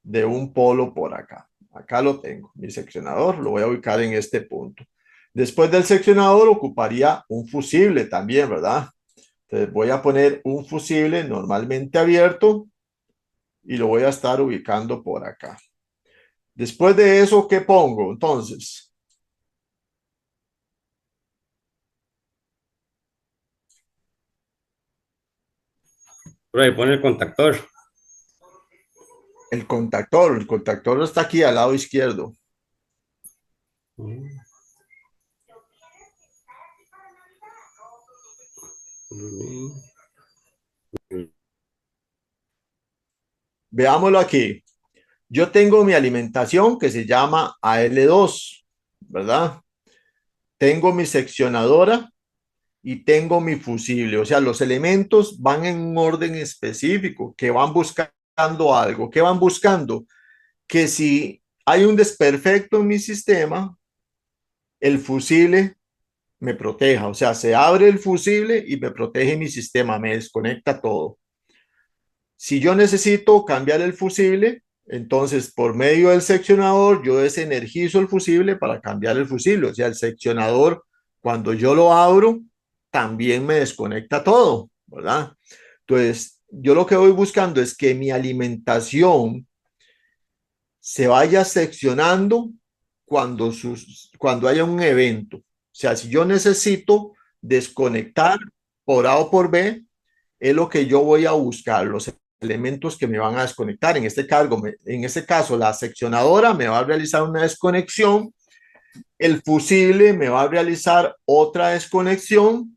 de un polo por acá. Acá lo tengo, mi seccionador, lo voy a ubicar en este punto. Después del seccionador ocuparía un fusible también, ¿verdad? Entonces voy a poner un fusible normalmente abierto y lo voy a estar ubicando por acá. Después de eso, ¿qué pongo? Entonces, Profe, pone el contactor. el contactor está aquí al lado izquierdo. Veámoslo aquí. Yo tengo mi alimentación que se llama AL2, ¿verdad? Tengo mi seccionadora y tengo mi fusible. O sea, los elementos van en un orden específico, que van buscando algo. ¿Qué van buscando? Que si hay un desperfecto en mi sistema, el fusible me proteja. O sea, se abre el fusible y me protege mi sistema, me desconecta todo. Si yo necesito cambiar el fusible, entonces por medio del seccionador yo desenergizo el fusible para cambiar el fusible. O sea, el seccionador, cuando yo lo abro, también me desconecta todo, ¿verdad? Entonces, yo lo que voy buscando es que mi alimentación se vaya seccionando cuando haya un evento. O sea, si yo necesito desconectar por A o por B, es lo que yo voy a buscar, los elementos que me van a desconectar. En este caso, la seccionadora me va a realizar una desconexión, el fusible me va a realizar otra desconexión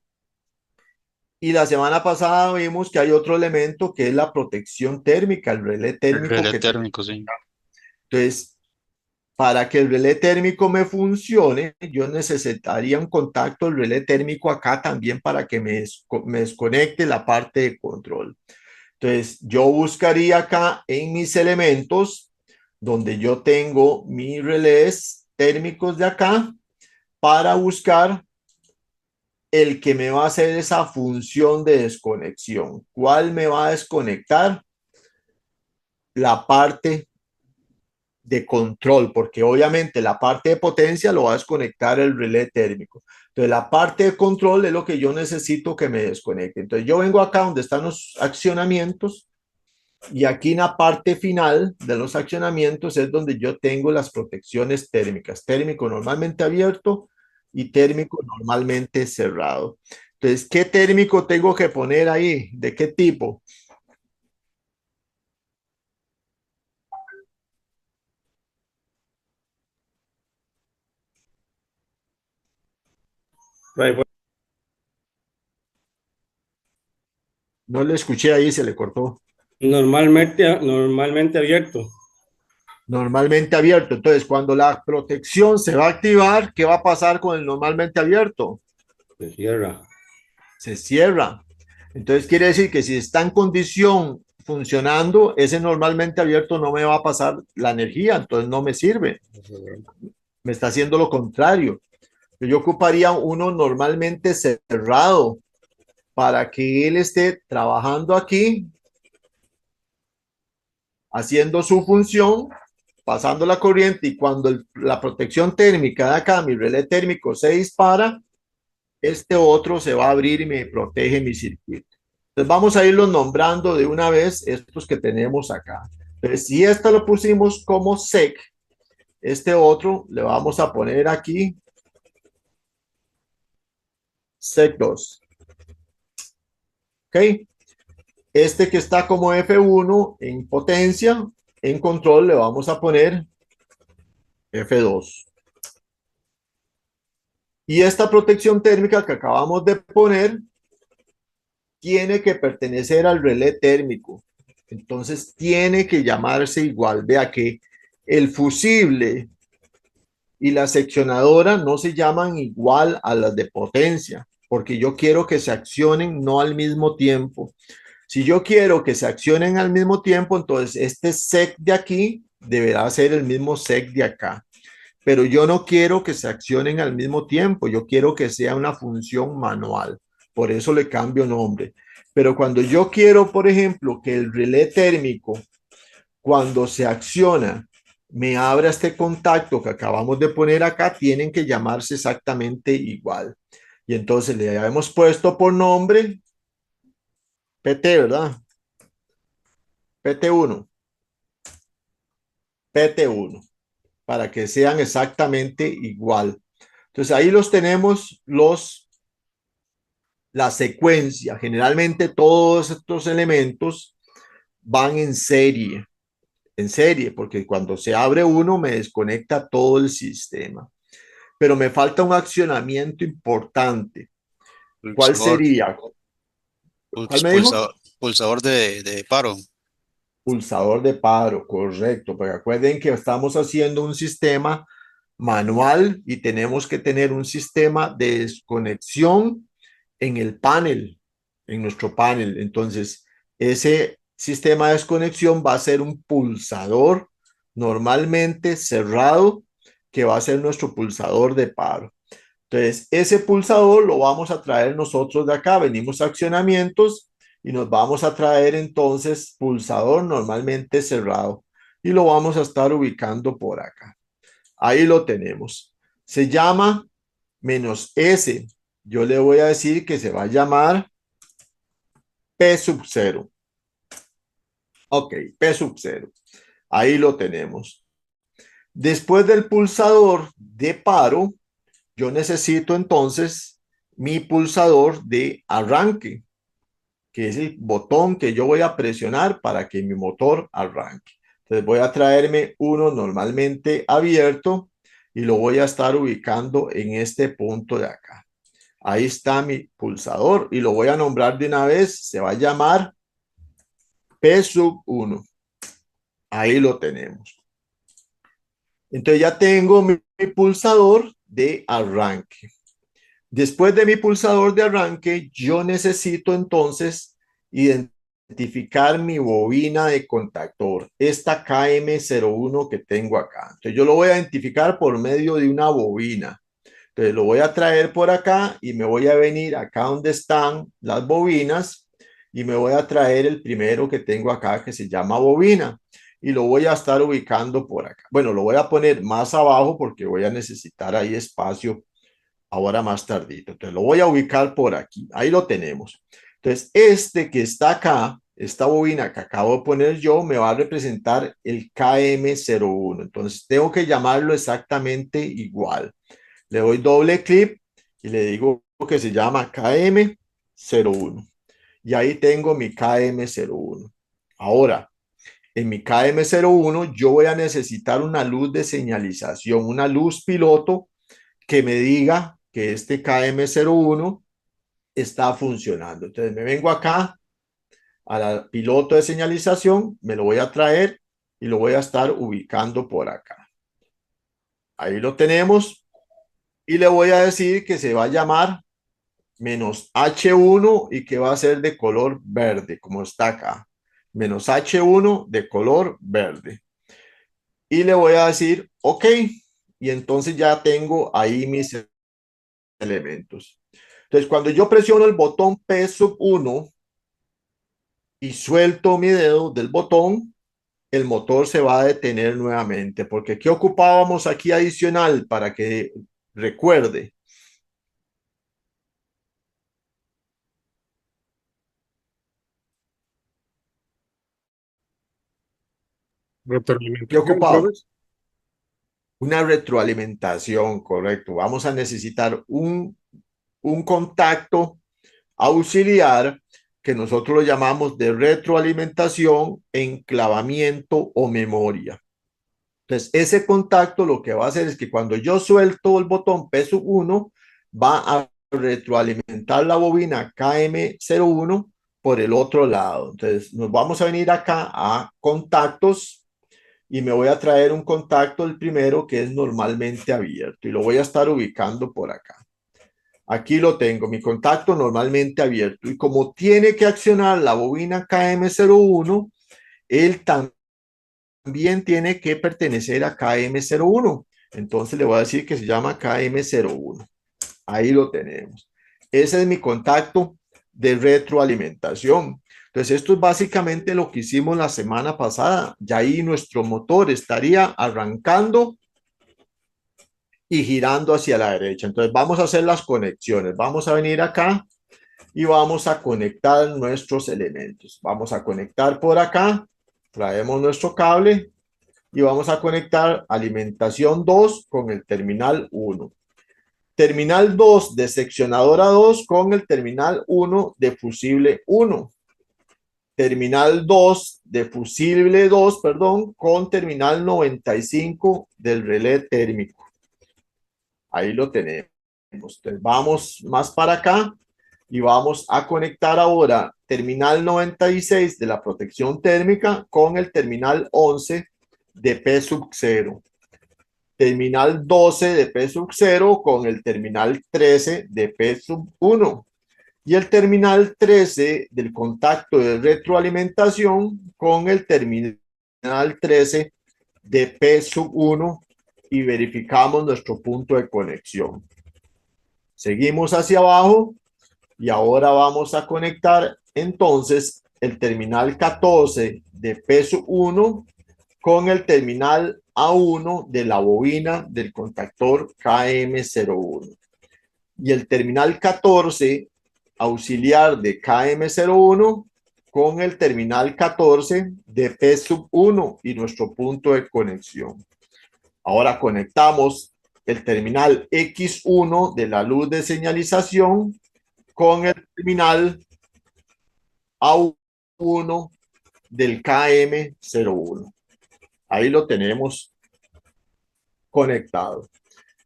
y la semana pasada vimos que hay otro elemento que es la protección térmica, el relé El térmico relé que térmico, sí. entonces para que el relé térmico me funcione, yo necesitaría un contacto del relé térmico acá también para que me desconecte la parte de control. Entonces, yo buscaría acá en mis elementos, donde yo tengo mis relés térmicos de acá, para buscar el que me va a hacer esa función de desconexión. ¿Cuál me va a desconectar? La parte de control, porque obviamente la parte de potencia lo va a desconectar el relé térmico. Entonces, la parte de control es lo que yo necesito que me desconecte. Entonces, yo vengo acá donde están los accionamientos y aquí en la parte final de los accionamientos es donde yo tengo las protecciones térmicas. Térmico normalmente abierto y térmico normalmente cerrado. Entonces, ¿qué térmico tengo que poner ahí? ¿De qué tipo? Profe, No le escuché ahí, se le cortó. normalmente abierto. Normalmente abierto. Entonces, cuando la protección se va a activar, ¿qué va a pasar con el normalmente abierto? Se cierra. Se cierra. Entonces, quiere decir que si está en condición funcionando, ese normalmente abierto no me va a pasar la energía, entonces no me sirve. Me está haciendo lo contrario. Yo ocuparía uno normalmente cerrado para que él esté trabajando aquí, haciendo su función, pasando la corriente y cuando la protección térmica de acá, mi relé térmico se dispara, este otro se va a abrir y me protege mi circuito. Entonces vamos a irlos nombrando de una vez estos que tenemos acá. Entonces, si esta lo pusimos como sec, este otro le vamos a poner aquí sec 2. ¿Ok? Este que está como F1 en potencia, en control le vamos a poner F2. Y esta protección térmica que acabamos de poner tiene que pertenecer al relé térmico. Entonces tiene que llamarse igual. Vea que el fusible y la seccionadora no se llaman igual a las de potencia, porque yo quiero que se accionen no al mismo tiempo. Si yo quiero que se accionen al mismo tiempo, entonces este sec de aquí deberá ser el mismo sec de acá. Pero yo no quiero que se accionen al mismo tiempo, yo quiero que sea una función manual. Por eso le cambio nombre. Pero cuando yo quiero, por ejemplo, que el relé térmico, cuando se acciona, me abra este contacto que acabamos de poner acá, tienen que llamarse exactamente igual. Y entonces le habíamos puesto por nombre PT, ¿verdad? PT1, PT1, para que sean exactamente igual. Entonces ahí los tenemos la secuencia. Generalmente todos estos elementos van en serie, porque cuando se abre uno me desconecta todo el sistema. Pero me falta un accionamiento importante. ¿Cuál Pulsador, sería? ¿Cuál me dijo? pulsador de paro. Pulsador de paro, correcto. Porque acuerden que estamos haciendo un sistema manual y tenemos que tener un sistema de desconexión en el panel, en nuestro panel. Entonces, ese sistema de desconexión va a ser un pulsador normalmente cerrado, que va a ser nuestro pulsador de paro. Entonces, ese pulsador lo vamos a traer nosotros de acá. Venimos a accionamientos y nos vamos a traer entonces pulsador normalmente cerrado y lo vamos a estar ubicando por acá. Ahí lo tenemos. Se llama -S. Yo le voy a decir que se va a llamar P sub 0. Ok, P sub 0. Ahí lo tenemos. Después del pulsador de paro, yo necesito entonces mi pulsador de arranque, que es el botón que yo voy a presionar para que mi motor arranque. Entonces voy a traerme uno normalmente abierto y lo voy a estar ubicando en este punto de acá. Ahí está mi pulsador y lo voy a nombrar de una vez. Se va a llamar P sub 1. Ahí lo tenemos. Entonces ya tengo mi pulsador de arranque. Después de mi pulsador de arranque, yo necesito entonces identificar mi bobina de contactor, esta KM01 que tengo acá. Entonces yo lo voy a identificar por medio de una bobina. Entonces lo voy a traer por acá y me voy a venir acá donde están las bobinas y me voy a traer el primero que tengo acá que se llama bobina y lo voy a estar ubicando por acá. Bueno, lo voy a poner más abajo porque voy a necesitar ahí espacio ahora más tardito. Entonces lo voy a ubicar por aquí. Ahí lo tenemos. Entonces este que está acá, esta bobina que acabo de poner yo, me va a representar el KM01. Entonces tengo que llamarlo exactamente igual. Le doy doble clic y le digo que se llama KM01. Y ahí tengo mi KM01. Ahora, en mi KM01 yo voy a necesitar una luz de señalización, una luz piloto que me diga que este KM01 está funcionando. Entonces me vengo acá a la piloto de señalización, me lo voy a traer y lo voy a estar ubicando por acá. Ahí lo tenemos y le voy a decir que se va a llamar -H1 y que va a ser de color verde, como está acá. -H1 de color verde. Y le voy a decir OK. Y entonces ya tengo ahí mis elementos. Entonces, cuando yo presiono el botón P sub 1 y suelto mi dedo del botón, el motor se va a detener nuevamente. Porque ¿qué ocupábamos aquí adicional para que recuerde? ¿Qué Retroalimentación, ocupado? profe. Una retroalimentación, correcto. Vamos a necesitar un contacto auxiliar que nosotros lo llamamos de retroalimentación, enclavamiento o memoria. Entonces, ese contacto lo que va a hacer es que cuando yo suelto el botón P1, va a retroalimentar la bobina KM01 por el otro lado. Entonces, nos vamos a venir acá a contactos y me voy a traer un contacto, el primero, que es normalmente abierto, y lo voy a estar ubicando por acá. Aquí lo tengo, mi contacto normalmente abierto. Y como tiene que accionar la bobina KM01, él también tiene que pertenecer a KM01. Entonces le voy a decir que se llama KM01. Ahí lo tenemos. Ese es mi contacto de retroalimentación. Entonces esto es básicamente lo que hicimos la semana pasada. Ya ahí nuestro motor estaría arrancando y girando hacia la derecha. Entonces vamos a hacer las conexiones. Vamos a venir acá y vamos a conectar nuestros elementos. Vamos a conectar por acá. Traemos nuestro cable y vamos a conectar alimentación 2 con el terminal 1. Terminal 2 de seccionadora 2 con el terminal 1 de fusible 1. Terminal 2 de fusible 2, perdón, con terminal 95 del relé térmico. Ahí lo tenemos. Entonces vamos más para acá y vamos a conectar ahora terminal 96 de la protección térmica con el terminal 11 de P sub 0. Terminal 12 de P sub 0 con el terminal 13 de P sub 1. Y el terminal 13 del contacto de retroalimentación con el terminal 13 de P sub 1 y verificamos nuestro punto de conexión. Seguimos hacia abajo y ahora vamos a conectar entonces el terminal 14 de P sub 1 con el terminal A1 de la bobina del contactor KM01. Y el terminal 14 auxiliar de KM01 con el terminal 14 de P sub 1 y nuestro punto de conexión. Ahora conectamos el terminal X1 de la luz de señalización con el terminal A1 del KM01. Ahí lo tenemos conectado.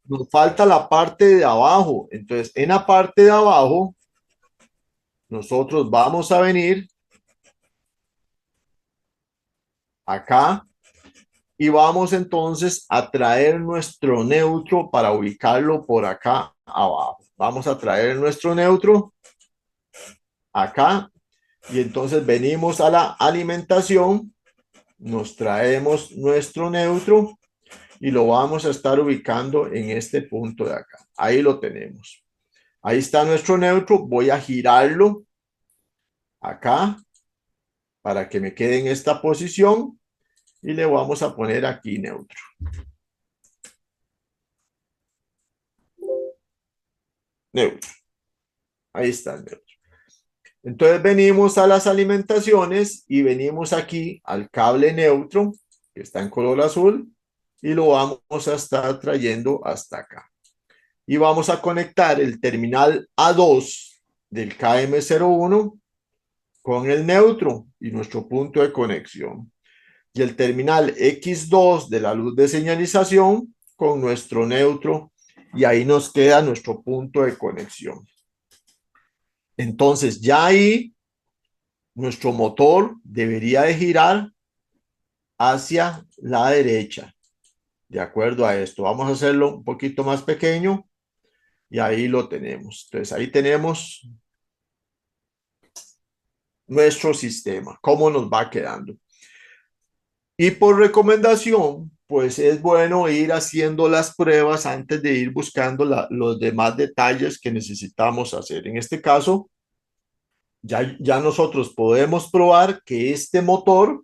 Nos falta la parte de abajo. Entonces, en la parte de abajo, nosotros vamos a venir acá y vamos entonces a traer nuestro neutro para ubicarlo por acá abajo. Vamos a traer nuestro neutro acá y entonces venimos a la alimentación, nos traemos nuestro neutro y lo vamos a estar ubicando en este punto de acá. Ahí lo tenemos. Ahí está nuestro neutro. Voy a girarlo acá para que me quede en esta posición y le vamos a poner aquí neutro. Neutro. Ahí está el neutro. Entonces venimos a las alimentaciones y venimos aquí al cable neutro que está en color azul y lo vamos a estar trayendo hasta acá. Y vamos a conectar el terminal A2 del KM01 con el neutro y nuestro punto de conexión. Y el terminal X2 de la luz de señalización con nuestro neutro y ahí nos queda nuestro punto de conexión. Entonces ya ahí nuestro motor debería de girar hacia la derecha. De acuerdo a esto, vamos a hacerlo un poquito más pequeño y ahí lo tenemos. Entonces ahí tenemos nuestro sistema, cómo nos va quedando. Y por recomendación, pues es bueno ir haciendo las pruebas antes de ir buscando los demás detalles que necesitamos hacer. En este caso, ya nosotros podemos probar que este motor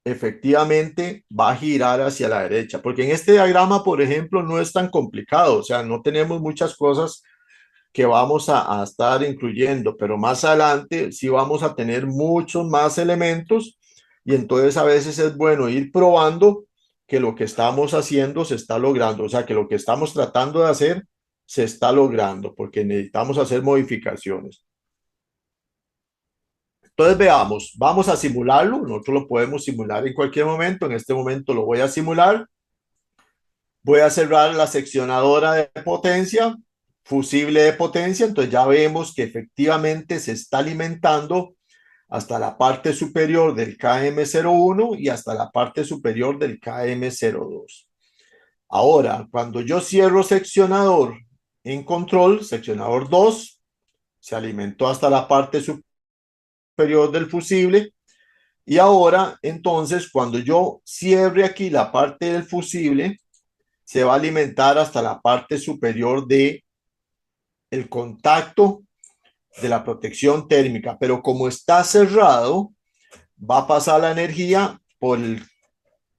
efectivamente va a girar hacia la derecha, porque en este diagrama, por ejemplo, no es tan complicado, o sea, no tenemos muchas cosas que vamos a estar incluyendo, pero más adelante sí vamos a tener muchos más elementos y entonces a veces es bueno ir probando que lo que estamos haciendo se está logrando, o sea, que lo que estamos tratando de hacer se está logrando, porque necesitamos hacer modificaciones. Entonces veamos, vamos a simularlo, nosotros lo podemos simular en cualquier momento, en este momento lo voy a simular, voy a cerrar la seccionadora de potencia, fusible de potencia, entonces ya vemos que efectivamente se está alimentando hasta la parte superior del KM01 y hasta la parte superior del KM02. Ahora, cuando yo cierro seccionador en control, seccionador 2, se alimentó hasta la parte superior del fusible. Y ahora, entonces, cuando yo cierre aquí la parte del fusible, se va a alimentar hasta la parte superior de el contacto de la protección térmica. Pero como está cerrado, va a pasar la energía por el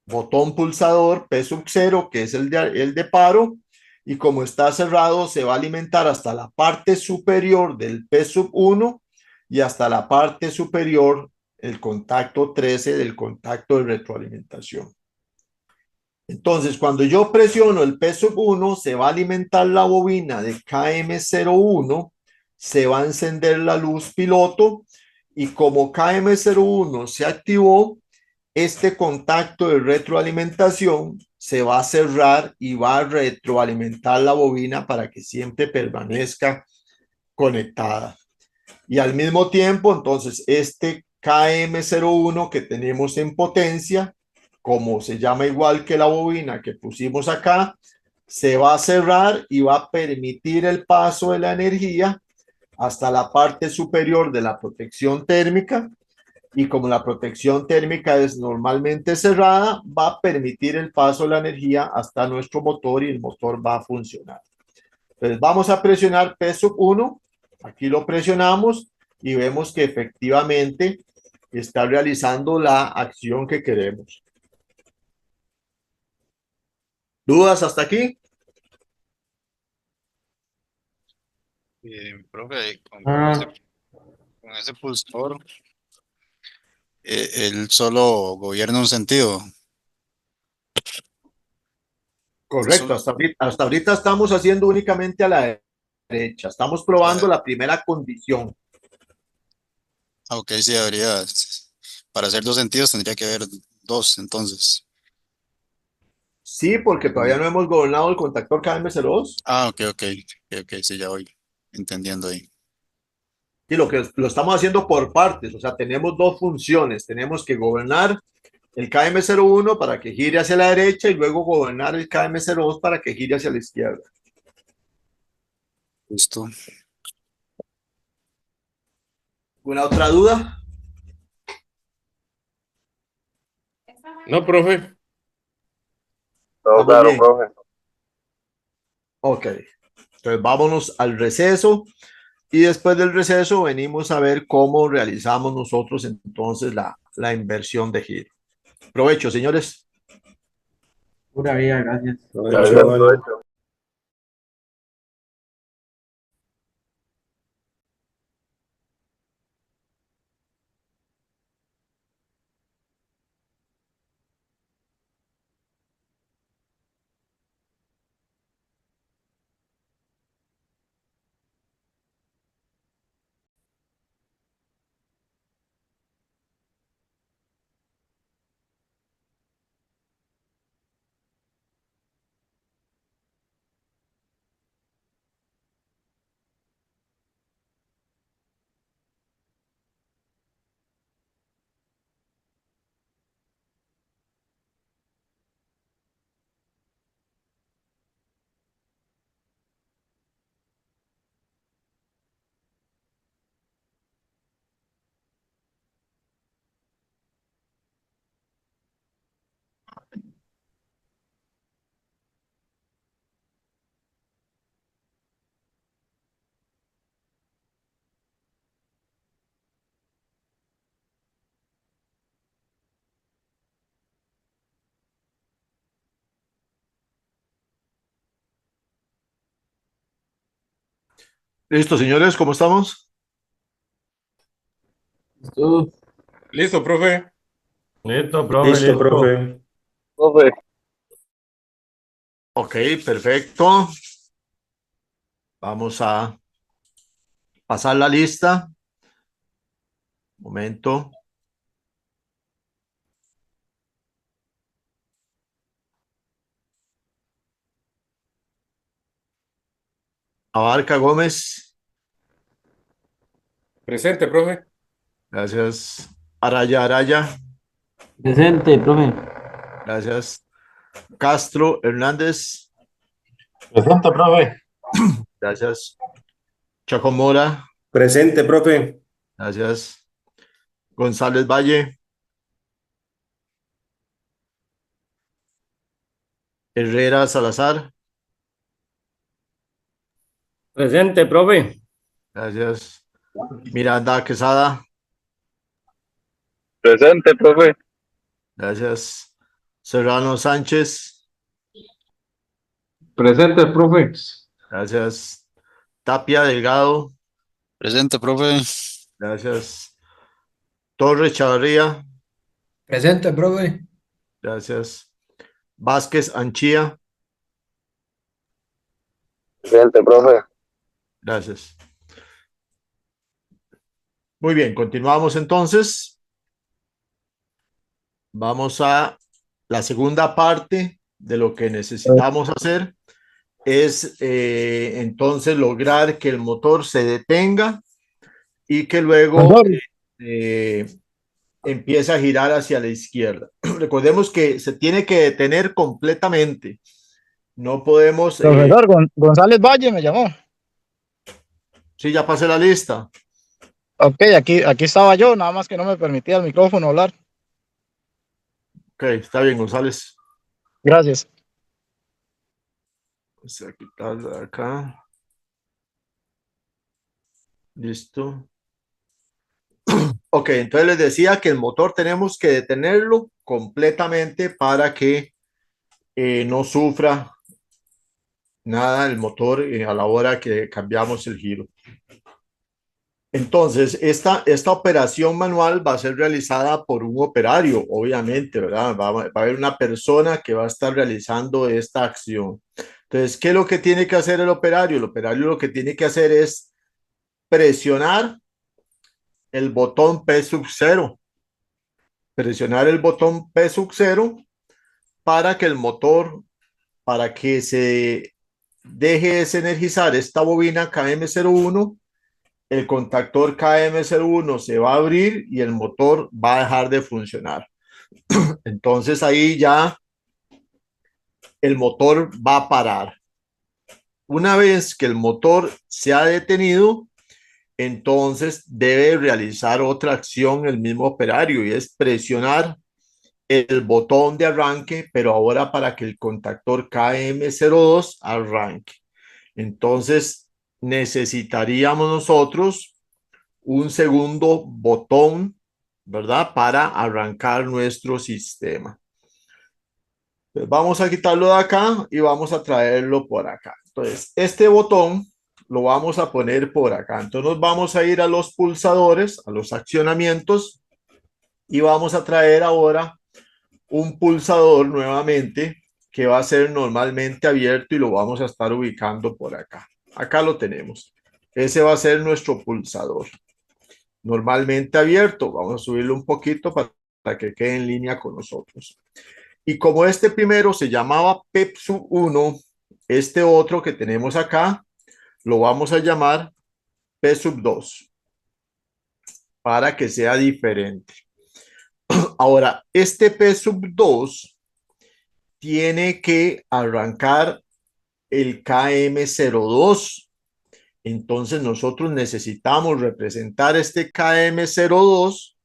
botón pulsador P sub 0, que es el de paro, y como está cerrado, se va a alimentar hasta la parte superior del P sub 1 y hasta la parte superior, el contacto 13 del contacto de retroalimentación. Entonces, cuando yo presiono el P sub 1, se va a alimentar la bobina de KM01, se va a encender la luz piloto y como KM01 se activó, este contacto de retroalimentación se va a cerrar y va a retroalimentar la bobina para que siempre permanezca conectada. Y al mismo tiempo, entonces, este KM01 que tenemos en potencia, como se llama igual que la bobina que pusimos acá, se va a cerrar y va a permitir el paso de la energía hasta la parte superior de la protección térmica y como la protección térmica es normalmente cerrada, va a permitir el paso de la energía hasta nuestro motor y el motor va a funcionar. Entonces vamos a presionar P sub 1, aquí lo presionamos y vemos que efectivamente está realizando la acción que queremos. ¿Dudas hasta aquí? Profe, Ah, con ese pulsador, él solo gobierna un sentido. Correcto, Solo, hasta ahorita estamos haciendo únicamente a la derecha, estamos probando la primera condición. ok, sí, habría, para hacer dos sentidos tendría que haber dos, entonces. Sí, porque todavía no hemos gobernado el contactor KM02. Ok, ok, sí, ya voy entendiendo ahí. Y lo estamos haciendo por partes, o sea, tenemos dos funciones. Tenemos que gobernar el KM01 para que gire hacia la derecha y luego gobernar el KM02 para que gire hacia la izquierda. Listo. ¿Alguna otra duda? No, profe. Todo ¿Estamos claro, bien? profe. Ok. Entonces vámonos al receso y después del receso venimos a ver cómo realizamos nosotros entonces la inversión de giro. Provecho, señores. pura vida, gracias. Gracias, Provecho. provecho. Listo, señores, ¿cómo estamos? Esto, Listo, profe. Listo, profe, Listo, listo. profe. Profe, Ok, perfecto. Vamos a pasar la lista. Momento. Abarca Gómez. Presente, profe. Gracias. Araya Araya. Presente, profe. Gracias. Castro Hernández. Presente, profe. Gracias. Chacomora. Presente, profe. Gracias. González Valle. Herrera Salazar. Presente, profe. Gracias. Miranda Quesada. presente, profe. Gracias. Serrano Sánchez. Presente, profe. Gracias. Tapia Delgado. Presente, profe. Gracias. Torres Chavarría. Presente, profe. Gracias. Vázquez Anchía. Presente, profe. Gracias. Muy bien, continuamos entonces. Vamos a la segunda parte de lo que necesitamos hacer. Es entonces lograr que el motor se detenga y que luego eh, empiece a girar hacia la izquierda. Recordemos que se tiene que detener completamente. No podemos... Profesor González Valle me llamó. sí, ya pasé la lista. Ok, aquí estaba yo, nada más que no me permitía el micrófono hablar. Ok, está bien, González. Gracias. Vamos a quitarlo de acá. Listo. Ok, entonces les decía que el motor tenemos que detenerlo completamente para que no sufra nada el motor a la hora que cambiamos el giro. Entonces, esta operación manual va a ser realizada por un operario, obviamente, ¿verdad? Va a haber una persona que va a estar realizando esta acción. Entonces, ¿qué es lo que tiene que hacer el operario? El operario lo que tiene que hacer es presionar el botón P sub 0. Presionar el botón P sub 0 para que el motor, para que se deje desenergizar esta bobina KM01, el contactor KM01 se va a abrir y el motor va a dejar de funcionar. Entonces ahí ya el motor va a parar. Una vez que el motor se ha detenido, entonces debe realizar otra acción el mismo operario y es presionar el botón de arranque, pero ahora para que el contactor KM02 arranque. Entonces necesitaríamos nosotros un segundo botón, ¿verdad? Para arrancar nuestro sistema. Entonces, vamos a quitarlo de acá y vamos a traerlo por acá. Entonces, este botón lo vamos a poner por acá. Entonces, nos vamos a ir a los pulsadores, a los accionamientos y vamos a traer ahora un pulsador nuevamente que va a ser normalmente abierto y lo vamos a estar ubicando por acá. Acá lo tenemos. Ese va a ser nuestro pulsador. Normalmente abierto. Vamos a subirlo un poquito para que quede en línea con nosotros. Y como este primero se llamaba PEPSU 1, este otro que tenemos acá lo vamos a llamar PSUB 2 para que sea diferente. Ahora, este PSUB 2 tiene que arrancar el KM02. Entonces nosotros necesitamos representar este KM02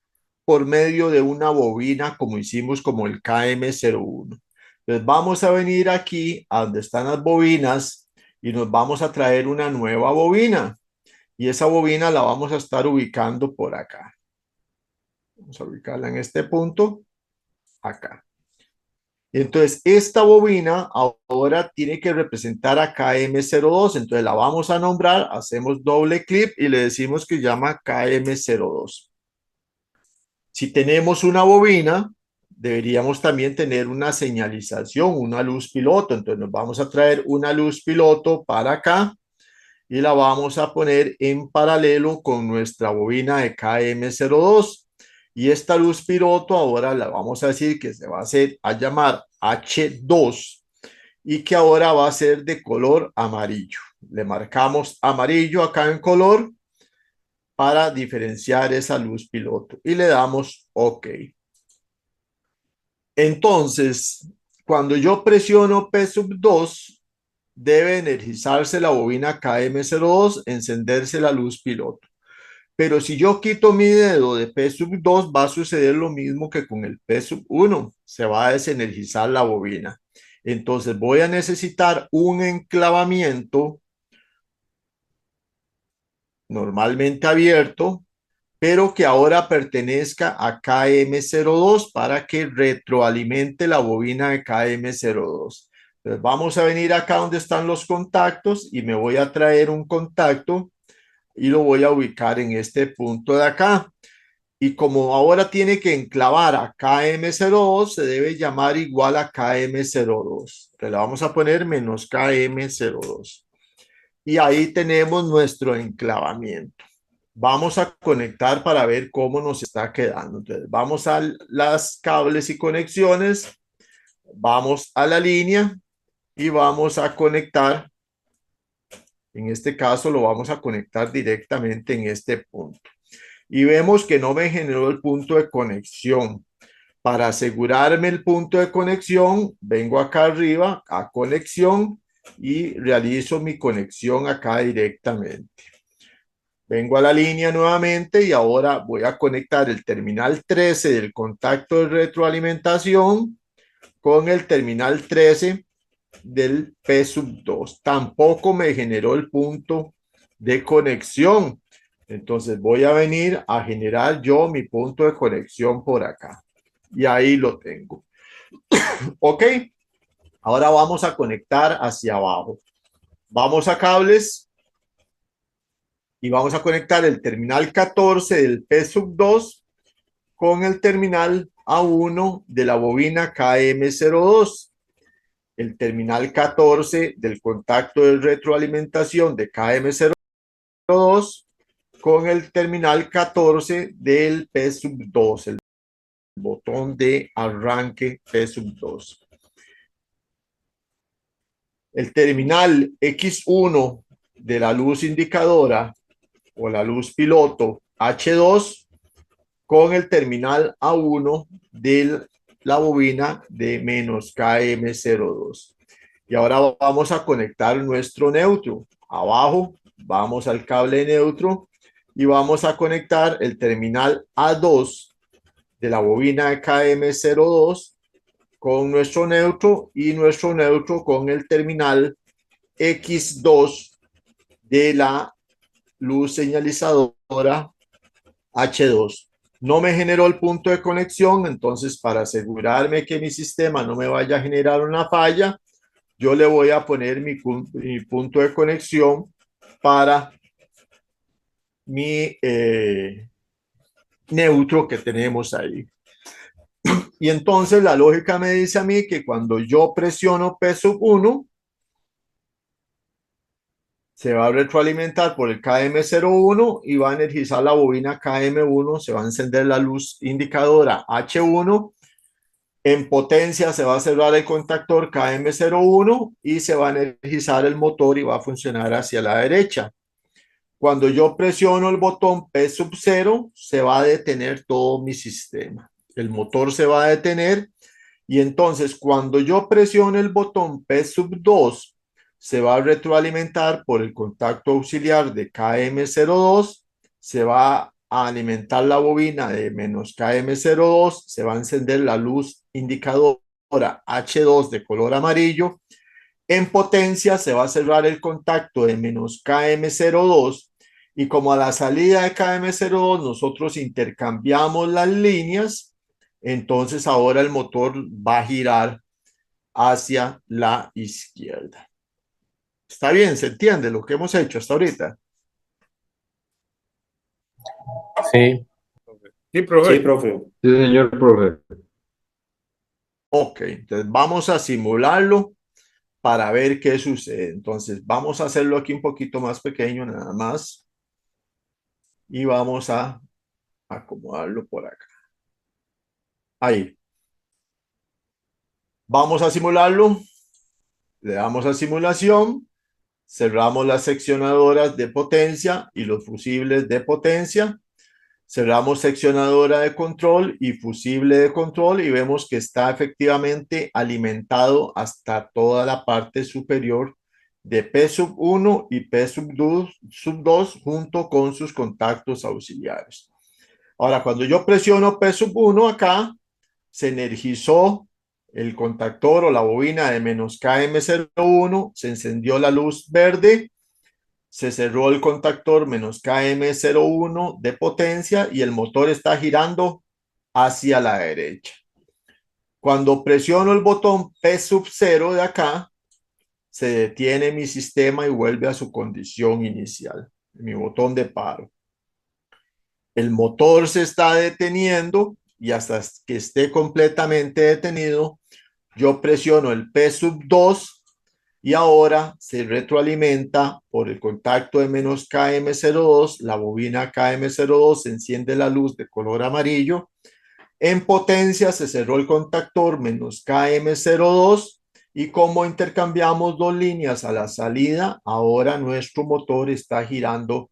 por medio de una bobina como hicimos como el KM01. Entonces vamos a venir aquí a donde están las bobinas y nos vamos a traer una nueva bobina. Y esa bobina la vamos a estar ubicando por acá. Vamos a ubicarla en este punto, acá. Entonces, esta bobina ahora tiene que representar a KM02. Entonces, la vamos a nombrar, hacemos doble clic y le decimos que llama KM02. Si tenemos una bobina, deberíamos también tener una señalización, una luz piloto. Entonces nos vamos a traer una luz piloto para acá y la vamos a poner en paralelo con nuestra bobina de KM02. Y esta luz piloto ahora la vamos a decir que se va a llamar H2 y que ahora va a ser de color amarillo. Le marcamos amarillo acá en color para diferenciar esa luz piloto y le damos OK. Entonces, cuando yo presiono P2, debe energizarse la bobina KM02, encenderse la luz piloto. Pero si yo quito mi dedo de P2, va a suceder lo mismo que con el P1. Se va a desenergizar la bobina. Entonces voy a necesitar un enclavamiento normalmente abierto, pero que ahora pertenezca a KM02 para que retroalimente la bobina de KM02. Entonces vamos a venir acá donde están los contactos y me voy a traer un contacto y lo voy a ubicar en este punto de acá. Y como ahora tiene que enclavar a KM02, se debe llamar igual a KM02. Entonces le vamos a poner menos KM02. Y ahí tenemos nuestro enclavamiento. Vamos a conectar para ver cómo nos está quedando. Entonces vamos a las cables y conexiones, vamos a la línea y vamos a conectar. En este caso lo vamos a conectar directamente en este punto. Y vemos que no me generó el punto de conexión. Para asegurarme el punto de conexión, vengo acá arriba a conexión y realizo mi conexión acá directamente. Vengo a la línea nuevamente y ahora voy a conectar el terminal 13 del contacto de retroalimentación con el terminal 13 del P2. Tampoco me generó el punto de conexión. Entonces voy a venir a generar yo mi punto de conexión por acá. Y ahí lo tengo. Ok. Ahora vamos a conectar hacia abajo. Vamos a cables y vamos a conectar el terminal 14 del P2 con el terminal A1 de la bobina KM02. El terminal 14 del contacto de retroalimentación de KM02 con el terminal 14 del P2, el botón de arranque P2. El terminal X1 de la luz indicadora o la luz piloto H2 con el terminal A1 de la bobina de menos KM02. Y ahora vamos a conectar nuestro neutro. Abajo vamos al cable neutro y vamos a conectar el terminal A2 de la bobina de KM02 con nuestro neutro y nuestro neutro con el terminal X2 de la luz señalizadora H2. No me generó el punto de conexión, entonces para asegurarme que mi sistema no me vaya a generar una falla, yo le voy a poner mi punto de conexión para mi neutro que tenemos ahí. Y entonces la lógica me dice a mí que cuando yo presiono P1, se va a retroalimentar por el KM01 y va a energizar la bobina KM1, se va a encender la luz indicadora H1, en potencia se va a cerrar el contactor KM01 y se va a energizar el motor y va a funcionar hacia la derecha. Cuando yo presiono el botón P0, se va a detener todo mi sistema. El motor se va a detener y entonces cuando yo presione el botón P2, se va a retroalimentar por el contacto auxiliar de KM02, se va a alimentar la bobina de menos KM02, se va a encender la luz indicadora H2 de color amarillo. En potencia se va a cerrar el contacto de menos KM02 y como a la salida de KM02 nosotros intercambiamos las líneas, entonces ahora el motor va a girar hacia la izquierda. ¿Está bien? ¿Se entiende lo que hemos hecho hasta ahorita? Sí. Sí, profe. Sí, profe. Sí, señor profe. Ok, entonces vamos a simularlo para ver qué sucede. Entonces vamos a hacerlo aquí un poquito más pequeño nada más y vamos a acomodarlo por acá. Ahí. Vamos a simularlo. Le damos a simulación. Cerramos las seccionadoras de potencia y los fusibles de potencia. Cerramos seccionadora de control y fusible de control y vemos que está efectivamente alimentado hasta toda la parte superior de P sub 1 y P sub 2 junto con sus contactos auxiliares. Ahora, cuando yo presiono P sub 1 acá, se energizó el contactor o la bobina de menos KM01, se encendió la luz verde, se cerró el contactor menos KM01 de potencia y el motor está girando hacia la derecha. Cuando presiono el botón P sub 0 de acá, se detiene mi sistema y vuelve a su condición inicial, mi botón de paro. El motor se está deteniendo y hasta que esté completamente detenido, yo presiono el P sub 2 y ahora se retroalimenta por el contacto de menos KM02, la bobina KM02 enciende la luz de color amarillo, en potencia se cerró el contactor menos KM02 y como intercambiamos dos líneas a la salida, ahora nuestro motor está girando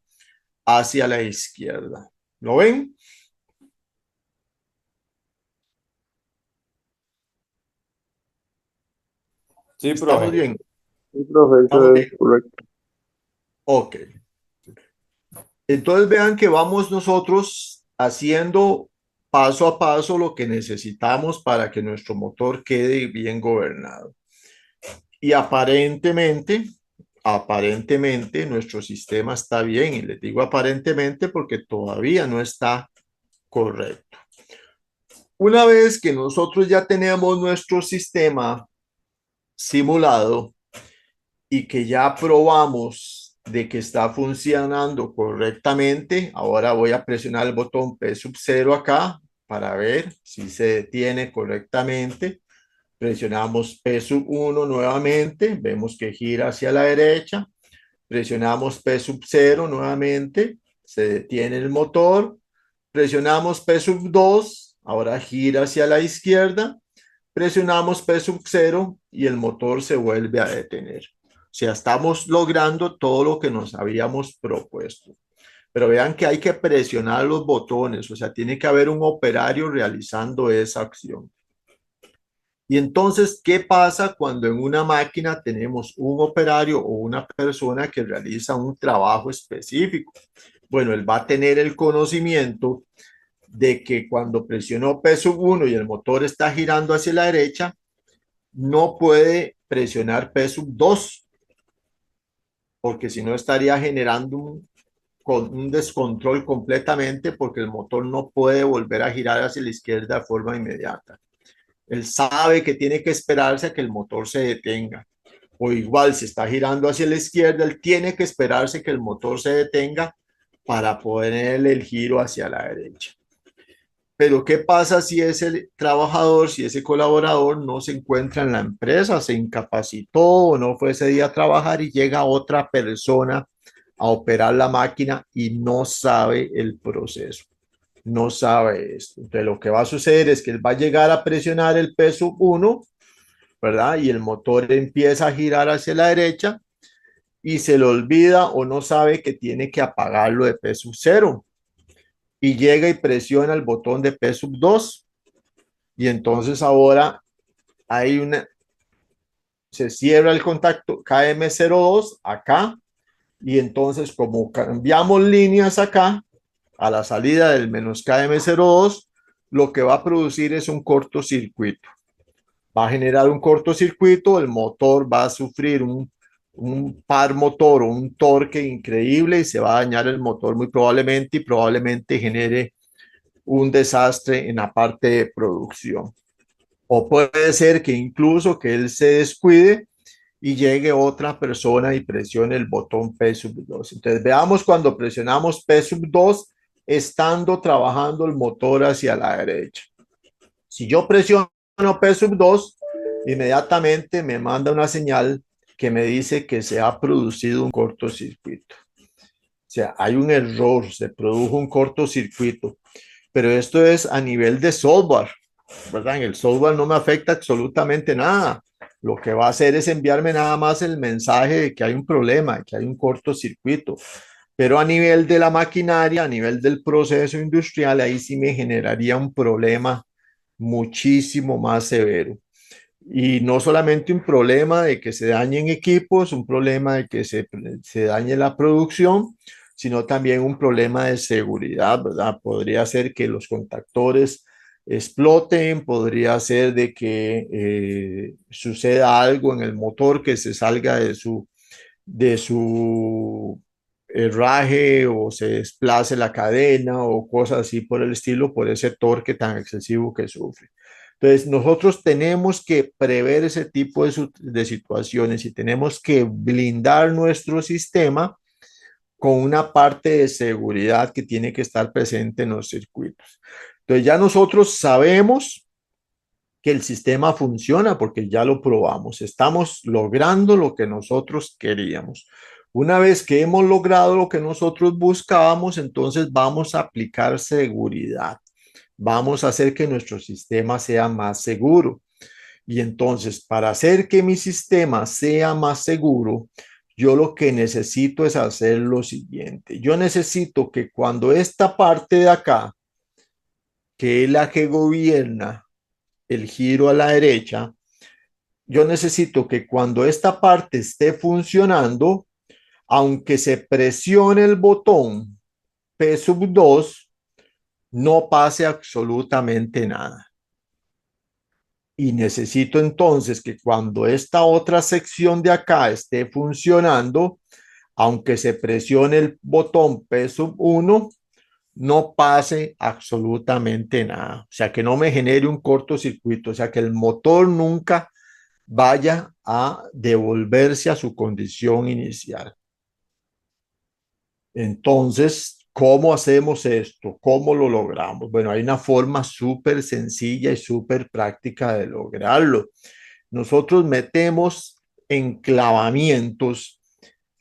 hacia la izquierda. ¿Lo ven? Sí, ¿Estamos profe. bien? Sí, profe, ¿Estamos eso es bien? correcto. Ok. Entonces vean que vamos nosotros haciendo paso a paso lo que necesitamos para que nuestro motor quede bien gobernado. Y aparentemente nuestro sistema está bien. Y les digo aparentemente porque todavía no está correcto. Una vez que nosotros ya tenemos nuestro sistema simulado y que ya probamos de que está funcionando correctamente, ahora voy a presionar el botón P sub 0 acá para ver si se detiene correctamente. Presionamos P sub 1 nuevamente, vemos que gira hacia la derecha. Presionamos P sub 0 nuevamente, se detiene el motor. Presionamos P sub 2, ahora gira hacia la izquierda. Presionamos P sub 0 y el motor se vuelve a detener. O sea, estamos logrando todo lo que nos habíamos propuesto. Pero vean que hay que presionar los botones, o sea, tiene que haber un operario realizando esa acción. Y entonces, ¿qué pasa cuando en una máquina tenemos un operario o una persona que realiza un trabajo específico? Bueno, él va a tener el conocimiento de que cuando presionó P sub 1 y el motor está girando hacia la derecha, no puede presionar P sub 2, porque si no estaría generando un descontrol completamente porque el motor no puede volver a girar hacia la izquierda de forma inmediata. Él sabe que tiene que esperarse a que el motor se detenga. O igual, si está girando hacia la izquierda, él tiene que esperarse que el motor se detenga para ponerle el giro hacia la derecha. Pero ¿qué pasa si ese trabajador, si ese colaborador no se encuentra en la empresa, se incapacitó o no fue ese día a trabajar y llega otra persona a operar la máquina y no sabe el proceso? No sabe esto. Entonces lo que va a suceder es que él va a llegar a presionar el P sub 1, ¿verdad? Y el motor empieza a girar hacia la derecha y se le olvida o no sabe que tiene que apagarlo de P sub 0 y llega y presiona el botón de P sub 2 y entonces ahora hay se cierra el contacto KM02 acá y entonces como cambiamos líneas acá a la salida del menos KM02, lo que va a producir es un cortocircuito. Va a generar un cortocircuito, el motor va a sufrir un par motor o un torque increíble y se va a dañar el motor muy probablemente y probablemente genere un desastre en la parte de producción. O puede ser que incluso que él se descuide y llegue otra persona y presione el botón P sub 2. Entonces veamos cuando presionamos P sub 2 estando trabajando el motor hacia la derecha. Si yo presiono P sub 2, inmediatamente me manda una señal que me dice que se ha producido un cortocircuito. O sea, hay un error, se produjo un cortocircuito, pero esto es a nivel de software, ¿verdad? En el software no me afecta absolutamente nada. Lo que va a hacer es enviarme nada más el mensaje de que hay un problema, de que hay un cortocircuito. Pero a nivel de la maquinaria, a nivel del proceso industrial, ahí sí me generaría un problema muchísimo más severo. Y no solamente un problema de que se dañen equipos, un problema de que se dañe la producción, sino también un problema de seguridad, ¿verdad? Podría ser que los contactores exploten, podría ser de que suceda algo en el motor que se salga de su herraje o se desplace la cadena o cosas así por el estilo, por ese torque tan excesivo que sufre. Entonces, nosotros tenemos que prever ese tipo de situaciones y tenemos que blindar nuestro sistema con una parte de seguridad que tiene que estar presente en los circuitos. Entonces, ya nosotros sabemos que el sistema funciona porque ya lo probamos. Estamos logrando lo que nosotros queríamos. Una vez que hemos logrado lo que nosotros buscábamos, entonces vamos a aplicar seguridad. Vamos a hacer que nuestro sistema sea más seguro. Y entonces, para hacer que mi sistema sea más seguro, yo lo que necesito es hacer lo siguiente. Yo necesito que cuando esta parte de acá, que es la que gobierna el giro a la derecha, yo necesito que cuando esta parte esté funcionando, aunque se presione el botón P sub 2, no pase absolutamente nada. Y necesito entonces que cuando esta otra sección de acá esté funcionando, aunque se presione el botón P sub 1, no pase absolutamente nada. O sea, que no me genere un cortocircuito, o sea, que el motor nunca vaya a devolverse a su condición inicial. Entonces, ¿cómo hacemos esto? ¿Cómo lo logramos? Bueno, hay una forma súper sencilla y súper práctica de lograrlo. Nosotros metemos enclavamientos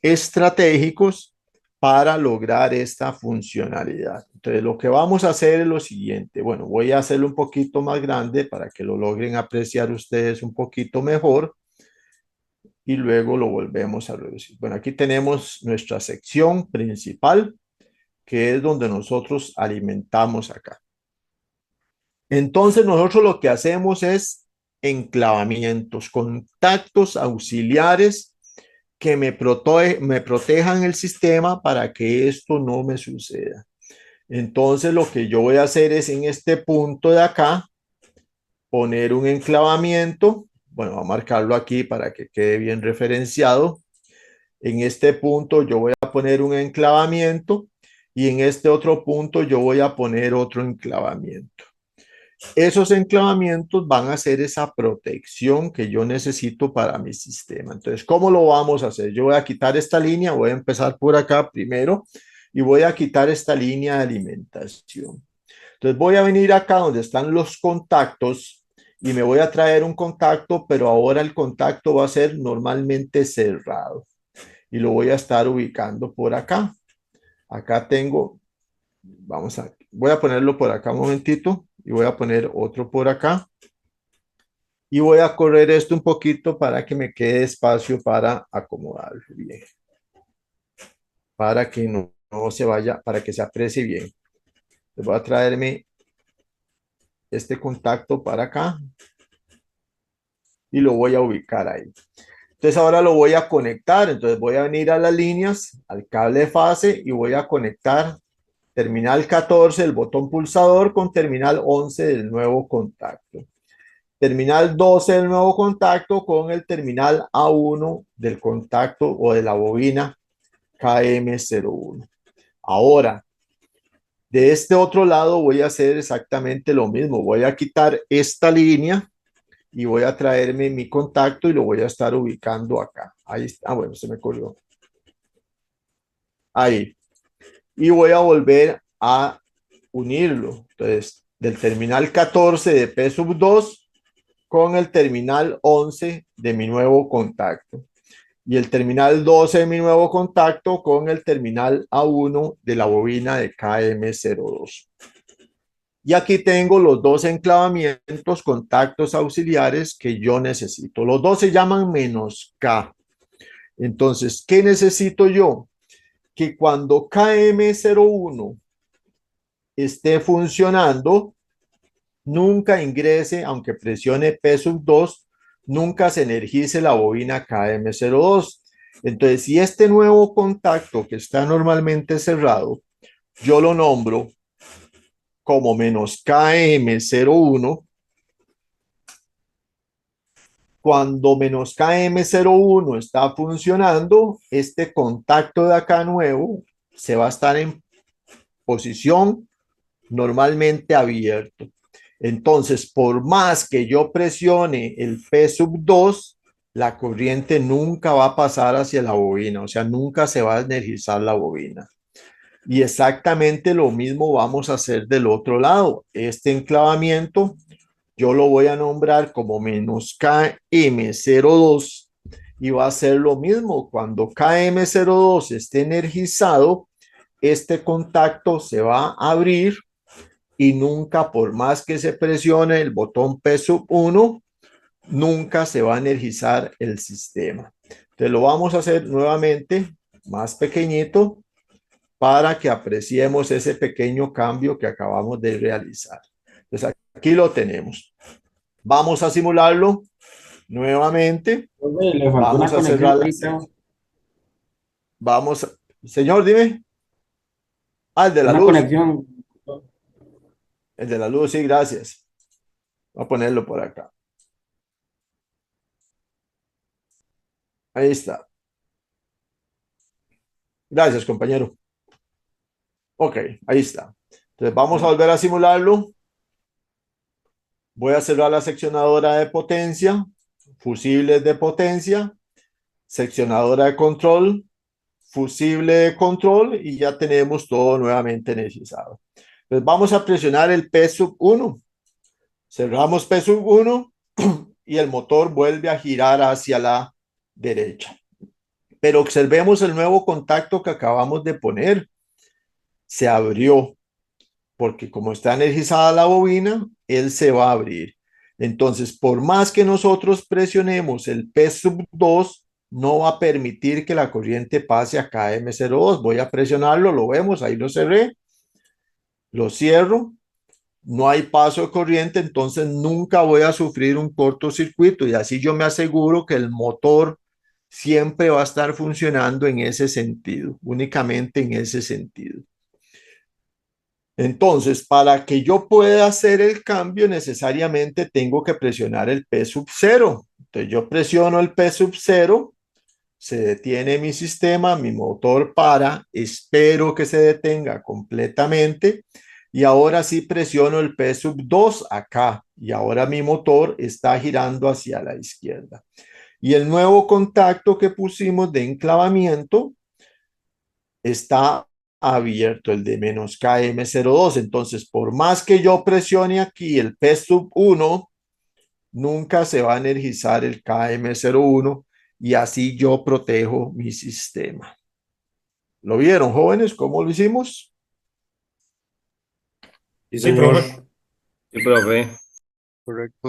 estratégicos para lograr esta funcionalidad. Entonces, lo que vamos a hacer es lo siguiente. Bueno, voy a hacerlo un poquito más grande para que lo logren apreciar ustedes un poquito mejor y luego lo volvemos a reducir. Bueno, aquí tenemos nuestra sección principal, que es donde nosotros alimentamos acá. Entonces, nosotros lo que hacemos es enclavamientos, contactos auxiliares que me protejan el sistema para que esto no me suceda. Entonces, lo que yo voy a hacer es en este punto de acá, poner un enclavamiento. Bueno, voy a marcarlo aquí para que quede bien referenciado. En este punto yo voy a poner un enclavamiento y en este otro punto yo voy a poner otro enclavamiento. Esos enclavamientos van a ser esa protección que yo necesito para mi sistema. Entonces, ¿cómo lo vamos a hacer? Yo voy a quitar esta línea, voy a empezar por acá primero y voy a quitar esta línea de alimentación. Entonces, voy a venir acá donde están los contactos y me voy a traer un contacto, pero ahora el contacto va a ser normalmente cerrado y lo voy a estar ubicando por acá. Acá tengo, voy a ponerlo por acá un momentito y voy a poner otro por acá. Y voy a correr esto un poquito para que me quede espacio para acomodarlo bien. Para que no se vaya, para que se aprecie bien. Voy a traerme este contacto para acá y lo voy a ubicar ahí. Entonces ahora lo voy a conectar. Entonces voy a venir a las líneas, al cable de fase y voy a conectar terminal 14 del botón pulsador con terminal 11 del nuevo contacto. Terminal 12 del nuevo contacto con el terminal A1 del contacto o de la bobina KM01. Ahora, de este otro lado voy a hacer exactamente lo mismo. Voy a quitar esta línea y voy a traerme mi contacto y lo voy a estar ubicando acá. Ahí está. Ah, bueno, se me corrió. Ahí. Y voy a volver a unirlo. Entonces, del terminal 14 de P sub 2 con el terminal 11 de mi nuevo contacto y el terminal 12 de mi nuevo contacto con el terminal A1 de la bobina de KM02. Y aquí tengo los dos enclavamientos, contactos auxiliares que yo necesito. Los dos se llaman "-K". Entonces, ¿qué necesito yo? Que cuando KM01 esté funcionando, nunca ingrese, aunque presione P2, nunca se energice la bobina KM02. Entonces, si este nuevo contacto que está normalmente cerrado, yo lo nombro como "-KM01", cuando "-KM01 está funcionando, este contacto de acá nuevo se va a estar en posición normalmente abierto. Entonces, por más que yo presione el P2, la corriente nunca va a pasar hacia la bobina, o sea, nunca se va a energizar la bobina. Y exactamente lo mismo vamos a hacer del otro lado. Este enclavamiento yo lo voy a nombrar como "-KM02 y va a ser lo mismo. Cuando KM02 esté energizado, este contacto se va a abrir y nunca, por más que se presione el botón P1, nunca se va a energizar el sistema. Entonces lo vamos a hacer nuevamente más pequeñito para que apreciemos ese pequeño cambio que acabamos de realizar. Entonces aquí lo tenemos. Vamos a simularlo nuevamente. Profe, le faltó Vamos una a cerrar conexión la... ahorita. Vamos, señor, dime. Ah, el de la Una luz. conexión. El de la luz, sí, gracias. Voy a ponerlo por acá. Ahí está. Gracias, compañero. Ok, ahí está. Entonces vamos a volver a simularlo. Voy a cerrar la seccionadora de potencia, fusibles de potencia, seccionadora de control, fusible de control y ya tenemos todo nuevamente energizado. Entonces vamos a presionar el P1. Cerramos P1 y el motor vuelve a girar hacia la derecha. Pero observemos el nuevo contacto que acabamos de poner. Se abrió porque como está energizada la bobina, él se va a abrir. Entonces, por más que nosotros presionemos el P2, no va a permitir que la corriente pase a KM02. Voy a presionarlo, lo vemos, ahí lo cerré, lo cierro, no hay paso de corriente, entonces nunca voy a sufrir un cortocircuito y así yo me aseguro que el motor siempre va a estar funcionando en ese sentido, únicamente en ese sentido. Entonces, para que yo pueda hacer el cambio, necesariamente tengo que presionar el P0. Entonces, yo presiono el P0, se detiene mi sistema, mi motor para, espero que se detenga completamente y ahora sí presiono el P2 acá y ahora mi motor está girando hacia la izquierda. Y el nuevo contacto que pusimos de enclavamiento está abierto, el de "-KM02. Entonces, por más que yo presione aquí el P1, nunca se va a energizar el KM01 y así yo protejo mi sistema. ¿Lo vieron, jóvenes? ¿Cómo lo hicimos? Sí, Sí, señor. profe. Sí, profe. Correcto.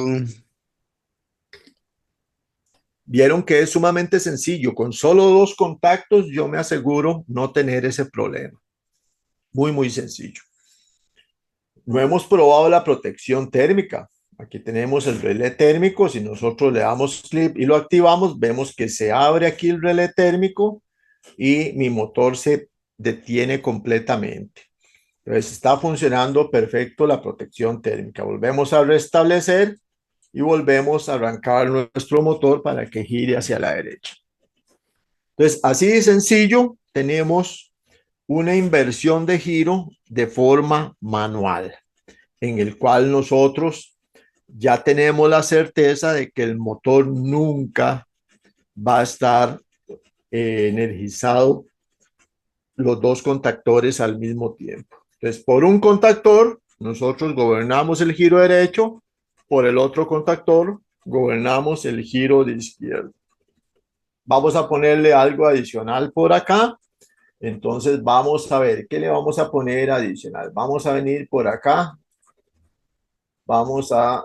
Vieron que es sumamente sencillo. Con solo dos contactos yo me aseguro no tener ese problema. Muy, muy sencillo. No hemos probado la protección térmica. Aquí tenemos el relé térmico. Si nosotros le damos clic y lo activamos, vemos que se abre aquí el relé térmico y mi motor se detiene completamente. Entonces está funcionando perfecto la protección térmica. Volvemos a restablecer y volvemos a arrancar nuestro motor para que gire hacia la derecha. Entonces, así de sencillo, tenemos una inversión de giro de forma manual, en el cual nosotros ya tenemos la certeza de que el motor nunca va a estar energizado los dos contactores al mismo tiempo. Entonces, por un contactor, nosotros gobernamos el giro derecho, por el otro contactor, gobernamos el giro de izquierda. Vamos a ponerle algo adicional por acá. Entonces vamos a ver, ¿qué le vamos a poner adicional? Vamos a venir por acá. Vamos a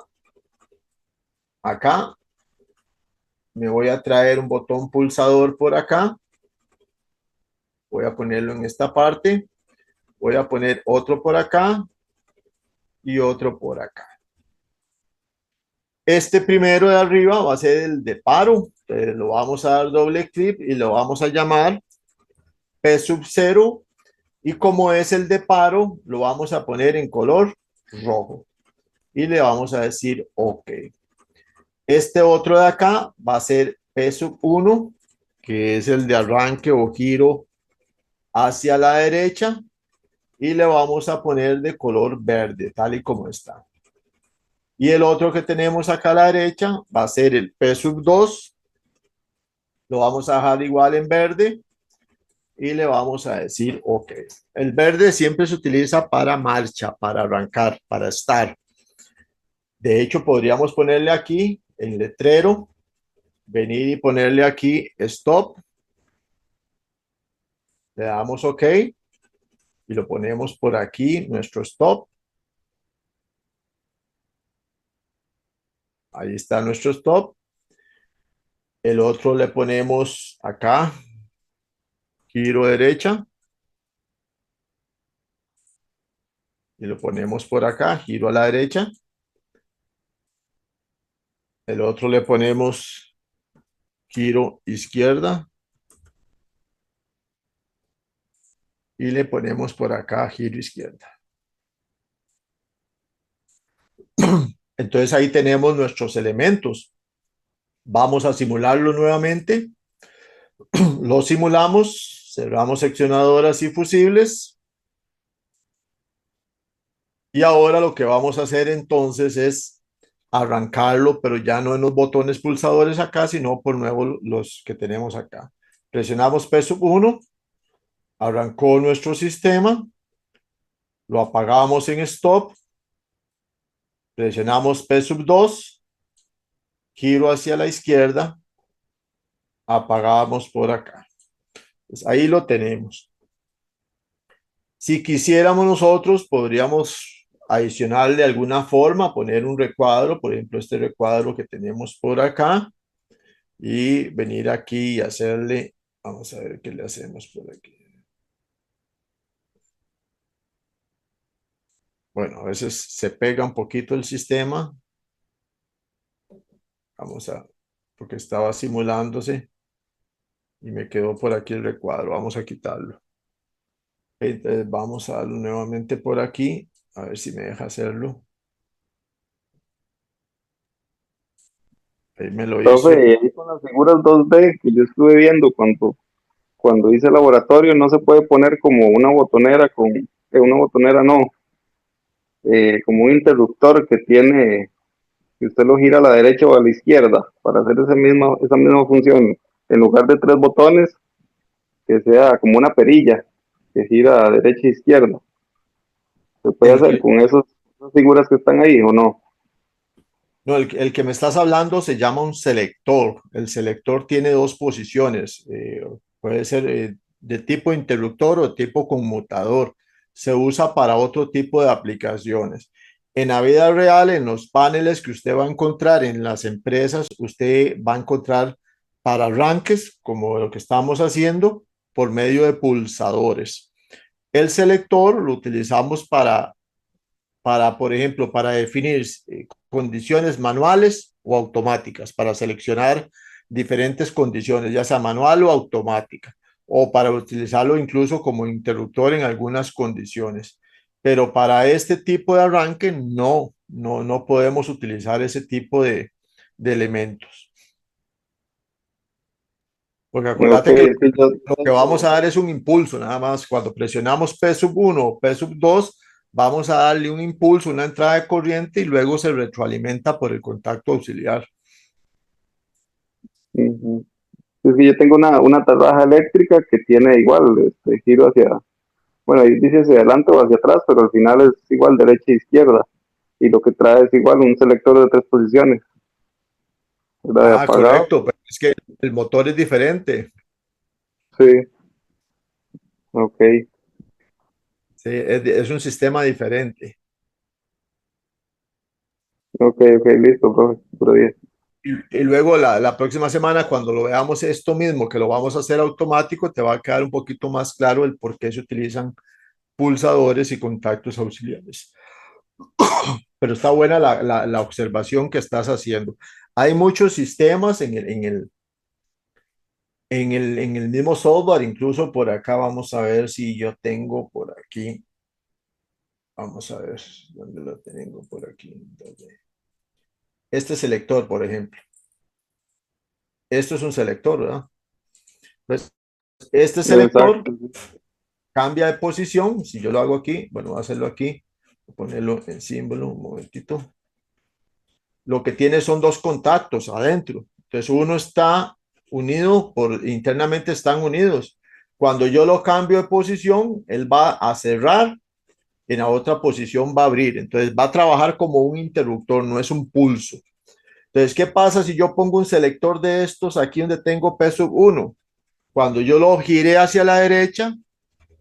acá. Me voy a traer un botón pulsador por acá. Voy a ponerlo en esta parte. Voy a poner otro por acá y otro por acá. Este primero de arriba va a ser el de paro. Entonces lo vamos a dar doble clic y lo vamos a llamar P sub 0. Y como es el de paro, lo vamos a poner en color rojo. Y le vamos a decir OK. Este otro de acá va a ser P sub 1, que es el de arranque o giro hacia la derecha. Y le vamos a poner de color verde, tal y como está. Y el otro que tenemos acá a la derecha va a ser el P sub 2. Lo vamos a dejar igual en verde. Y le vamos a decir OK. El verde siempre se utiliza para marcha, para arrancar, para estar. De hecho, podríamos ponerle aquí el letrero, venir y ponerle aquí stop. Le damos OK y lo ponemos por aquí, nuestro stop. Ahí está nuestro stop. El otro le ponemos acá, giro derecha. Y lo ponemos por acá, giro a la derecha. El otro le ponemos giro izquierda. Y le ponemos por acá giro izquierda. Entonces ahí tenemos nuestros elementos. Vamos a simularlo nuevamente. Lo simulamos, cerramos seccionadoras y fusibles. Y ahora lo que vamos a hacer entonces es arrancarlo, pero ya no en los botones pulsadores acá, sino por nuevo los que tenemos acá. Presionamos P sub 1, arrancó nuestro sistema, lo apagamos en stop, presionamos P sub 2, giro hacia la izquierda, apagamos por acá. Pues ahí lo tenemos. Si quisiéramos nosotros, podríamos adicionar de alguna forma, poner un recuadro, por ejemplo, este recuadro que tenemos por acá, y venir aquí y hacerle, vamos a ver qué le hacemos por aquí. Bueno, a veces se pega un poquito el sistema. Vamos a, porque estaba simulándose y me quedó por aquí el recuadro. Vamos a quitarlo. Entonces vamos a darlo nuevamente por aquí, a ver si me deja hacerlo. Ahí me lo hizo. Profe, ahí con las figuras 2D que yo estuve viendo cuando hice el laboratorio, no se puede poner como una botonera una botonera no, como un interruptor que tiene, que usted lo gira a la derecha o a la izquierda para hacer esa misma función. En lugar de 3 botones, que sea como una perilla que gira a derecha e izquierda. ¿Se puede hacer con esas figuras que están ahí o no? No, el que me estás hablando se llama un selector. El selector tiene dos posiciones. Puede ser de tipo interruptor o tipo conmutador. Se usa para otro tipo de aplicaciones. En la vida real, en los paneles que usted va a encontrar en las empresas, usted va a encontrar para arranques, como lo que estamos haciendo, por medio de pulsadores. El selector lo utilizamos por ejemplo, para definir condiciones manuales o automáticas, para seleccionar diferentes condiciones, ya sea manual o automática, o para utilizarlo incluso como interruptor en algunas condiciones. Pero para este tipo de arranque no podemos utilizar ese tipo de elementos. Porque acuérdate que lo que vamos a dar es un impulso, nada más. Cuando presionamos P sub 1 o P sub 2, vamos a darle un impulso, una entrada de corriente y luego se retroalimenta por el contacto auxiliar. Es que yo tengo una tarraja eléctrica que tiene igual giro bueno, ahí dice hacia adelante o hacia atrás, pero al final es igual derecha e izquierda. Y lo que trae es igual un selector de 3 posiciones. La de apagado, correcto, pero es que el motor es diferente. sí, ok, Sí, es un sistema diferente. ok, listo, profe, pero bien. Y luego la próxima semana, cuando lo veamos esto mismo, que lo vamos a hacer automático, te va a quedar un poquito más claro el por qué se utilizan pulsadores y contactos auxiliares. Pero está buena la observación que estás haciendo. Hay muchos sistemas en el mismo software, incluso por acá vamos a ver si yo tengo por aquí. Vamos a ver dónde lo tengo por aquí. Este selector, por ejemplo. Esto es un selector, ¿verdad? Pues este selector Exacto, cambia de posición. Si yo lo hago aquí, bueno, voy a hacerlo aquí, voy a ponerlo en símbolo un momentito. Lo que tiene son dos contactos adentro. Entonces uno está unido, internamente están unidos. Cuando yo lo cambio de posición, él va a cerrar, en la otra posición va a abrir. Entonces va a trabajar como un interruptor, no es un pulso. Entonces, ¿qué pasa si yo pongo un selector de estos aquí donde tengo peso 1? Cuando yo lo gire hacia la derecha,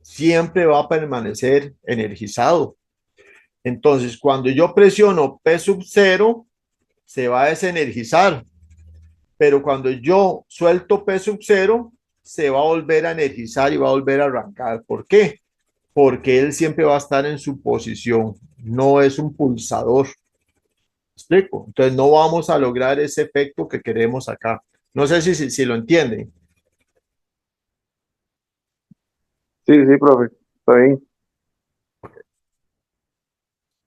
siempre va a permanecer energizado. Entonces, cuando yo presiono P sub 0, se va a desenergizar. Pero cuando yo suelto P sub 0, se va a volver a energizar y va a volver a arrancar. ¿Por qué? Porque él siempre va a estar en su posición. No es un pulsador. ¿Me explico? Entonces, no vamos a lograr ese efecto que queremos acá. No sé si lo entienden. sí, profe, está bien.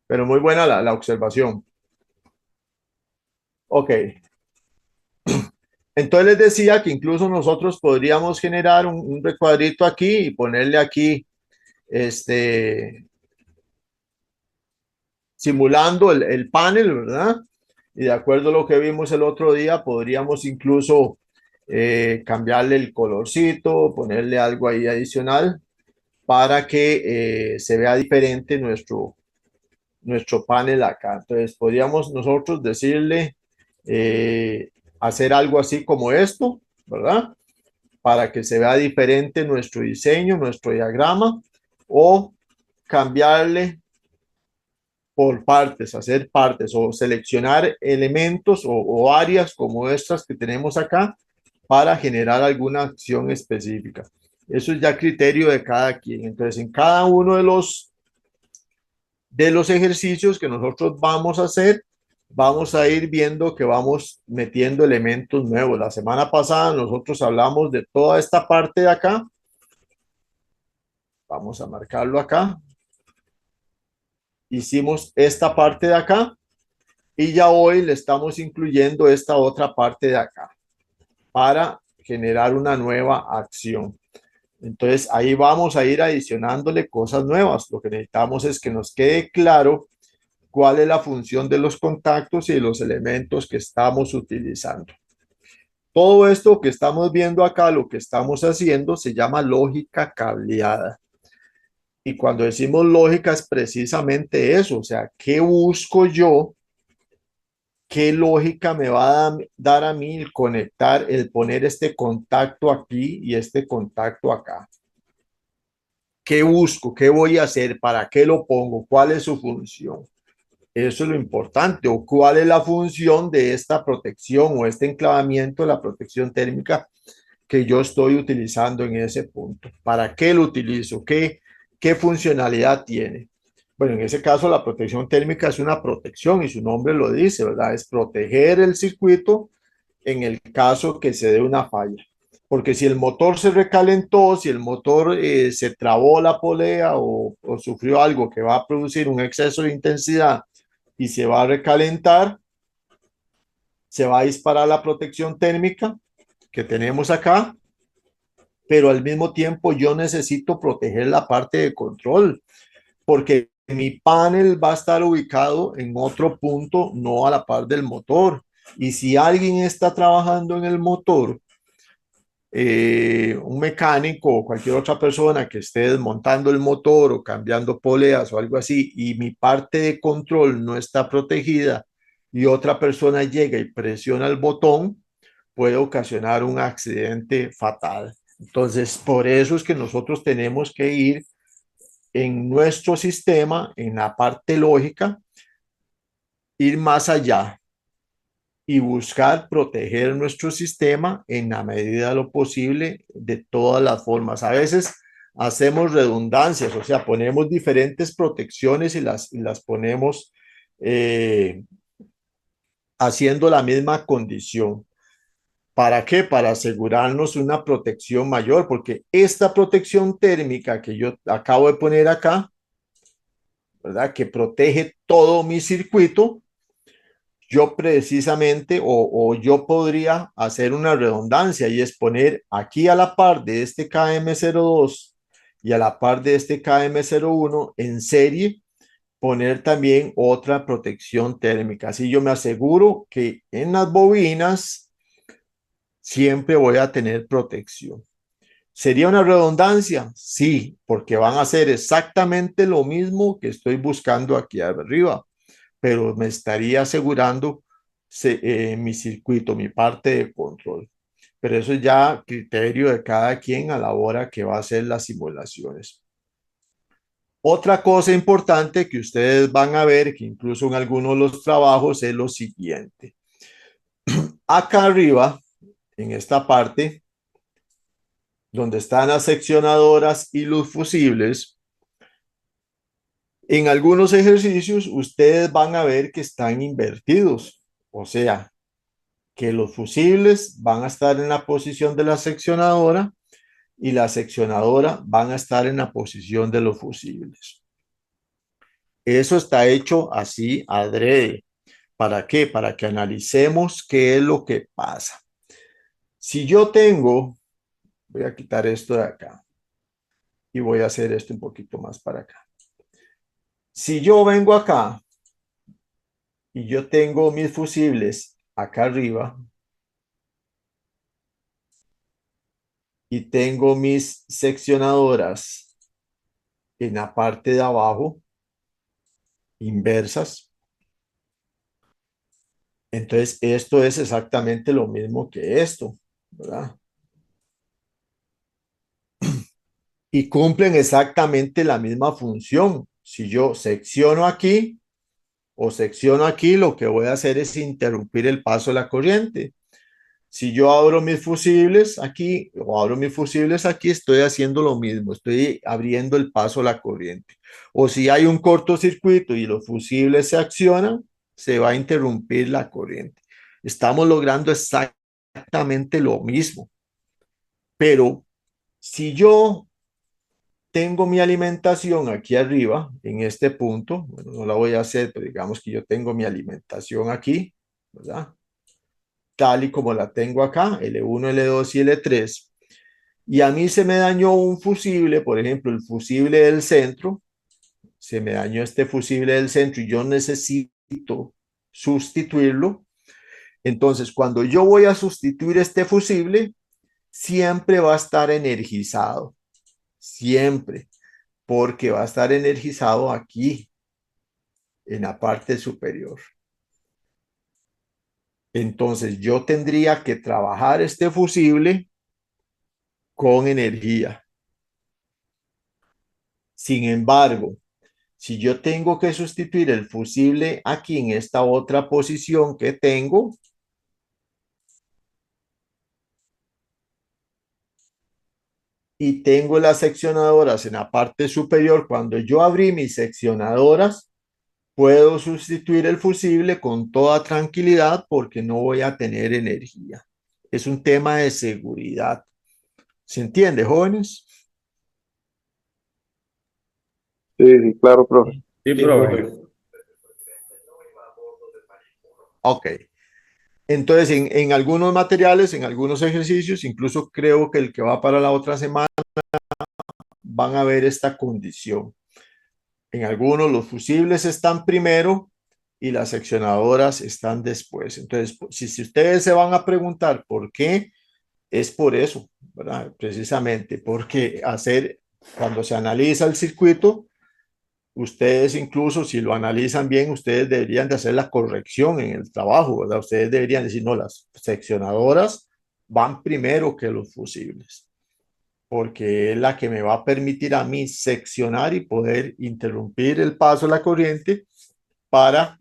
Pero muy buena la observación. Ok. Entonces les decía que incluso nosotros podríamos generar un recuadrito aquí y ponerle aquí, simulando el panel, ¿verdad? Y de acuerdo a lo que vimos el otro día, podríamos incluso cambiarle el colorcito, ponerle algo ahí adicional para que se vea diferente nuestro panel acá. Entonces podríamos nosotros decirle, hacer algo así como esto, ¿verdad? Para que se vea diferente nuestro diseño, nuestro diagrama, o cambiarle por partes, hacer partes o seleccionar elementos o áreas como estas que tenemos acá para generar alguna acción específica. Eso es ya criterio de cada quien. Entonces, en cada uno de los ejercicios que nosotros vamos a hacer, vamos a ir viendo que vamos metiendo elementos nuevos. La semana pasada nosotros hablamos de toda esta parte de acá. Vamos a marcarlo acá. Hicimos esta parte de acá y ya hoy le estamos incluyendo esta otra parte de acá para generar una nueva acción. Entonces ahí vamos a ir adicionándole cosas nuevas. Lo que necesitamos es que nos quede claro cuál es la función de los contactos y de los elementos que estamos utilizando. Todo esto que estamos viendo acá, lo que estamos haciendo, se llama lógica cableada. Y cuando decimos lógica es precisamente eso, o sea, ¿qué busco yo? ¿Qué lógica me va a dar a mí el conectar, el poner este contacto aquí y este contacto acá? ¿Qué busco? ¿Qué voy a hacer? ¿Para qué lo pongo? ¿Cuál es su función? Eso es lo importante. ¿O cuál es la función de esta protección o este enclavamiento de la protección térmica que yo estoy utilizando en ese punto? ¿Para qué lo utilizo? ¿Qué funcionalidad tiene? Bueno, en ese caso la protección térmica es una protección y su nombre lo dice, ¿verdad? Es proteger el circuito en el caso que se dé una falla. Porque si el motor se recalentó, si el motor se trabó la polea o sufrió algo que va a producir un exceso de intensidad y se va a recalentar, se va a disparar la protección térmica que tenemos acá, pero al mismo tiempo yo necesito proteger la parte de control, porque mi panel va a estar ubicado en otro punto, no a la par del motor. Y si alguien está trabajando en el motor, un mecánico o cualquier otra persona que esté desmontando el motor o cambiando poleas o algo así, y mi parte de control no está protegida, y otra persona llega y presiona el botón, puede ocasionar un accidente fatal. Entonces, por eso es que nosotros tenemos que ir en nuestro sistema, en la parte lógica, ir más allá y buscar proteger nuestro sistema en la medida de lo posible de todas las formas. A veces hacemos redundancias, o sea, ponemos diferentes protecciones y las ponemos haciendo la misma condición. ¿Para qué? Para asegurarnos una protección mayor, porque esta protección térmica que yo acabo de poner acá, ¿verdad? Que protege todo mi circuito, yo precisamente o yo podría hacer una redundancia y es poner aquí a la par de este KM02 y a la par de este KM01 en serie, poner también otra protección térmica. Así yo me aseguro que en las bobinas siempre voy a tener protección. ¿Sería una redundancia? Sí, porque van a hacer exactamente lo mismo que estoy buscando aquí arriba, pero me estaría asegurando mi circuito, mi parte de control. Pero eso es ya criterio de cada quien a la hora que va a hacer las simulaciones. Otra cosa importante que ustedes van a ver, que incluso en algunos de los trabajos, es lo siguiente. Acá arriba, en esta parte, donde están las seccionadoras y los fusibles, en algunos ejercicios ustedes van a ver que están invertidos. O sea, que los fusibles van a estar en la posición de la seccionadora y la seccionadora van a estar en la posición de los fusibles. Eso está hecho así adrede. ¿Para qué? Para que analicemos qué es lo que pasa. Si yo tengo, voy a quitar esto de acá y voy a hacer esto un poquito más para acá. Si yo vengo acá y yo tengo mis fusibles acá arriba y tengo mis seccionadoras en la parte de abajo, inversas, entonces esto es exactamente lo mismo que esto, ¿verdad? Y cumplen exactamente la misma función. Si yo secciono aquí o secciono aquí, lo que voy a hacer es interrumpir el paso de la corriente. Si yo abro mis fusibles aquí o abro mis fusibles aquí, estoy haciendo lo mismo, estoy abriendo el paso a la corriente. O si hay un cortocircuito y los fusibles se accionan, se va a interrumpir la corriente. Estamos logrando exactamente lo mismo. Pero si yo tengo mi alimentación aquí arriba, en este punto, bueno, no la voy a hacer, pero digamos que yo tengo mi alimentación aquí, ¿verdad? Tal y como la tengo acá, L1, L2 y L3, y a mí se me dañó un fusible, por ejemplo, el fusible del centro, se me dañó este fusible del centro y yo necesito sustituirlo. Entonces, cuando yo voy a sustituir este fusible, siempre va a estar energizado, siempre, porque va a estar energizado aquí, en la parte superior. Entonces, yo tendría que trabajar este fusible con energía. Sin embargo, si yo tengo que sustituir el fusible aquí en esta otra posición que tengo, y tengo las seccionadoras en la parte superior, cuando yo abrí mis seccionadoras, puedo sustituir el fusible con toda tranquilidad porque no voy a tener energía. Es un tema de seguridad. ¿Se entiende, jóvenes? Sí, sí, claro, profe. Sí, Sí, profe. profe. Ok. Entonces, en algunos materiales, en algunos ejercicios, incluso creo que el que va para la otra semana, van a ver esta condición. En algunos los fusibles están primero y las seccionadoras están después. Entonces, si ustedes se van a preguntar por qué, es por eso, ¿verdad? Precisamente porque cuando se analiza el circuito, ustedes incluso si lo analizan bien, ustedes deberían de hacer la corrección en el trabajo, ¿verdad? Ustedes deberían decir, no, las seccionadoras van primero que los fusibles, porque es la que me va a permitir a mí seccionar y poder interrumpir el paso de la corriente para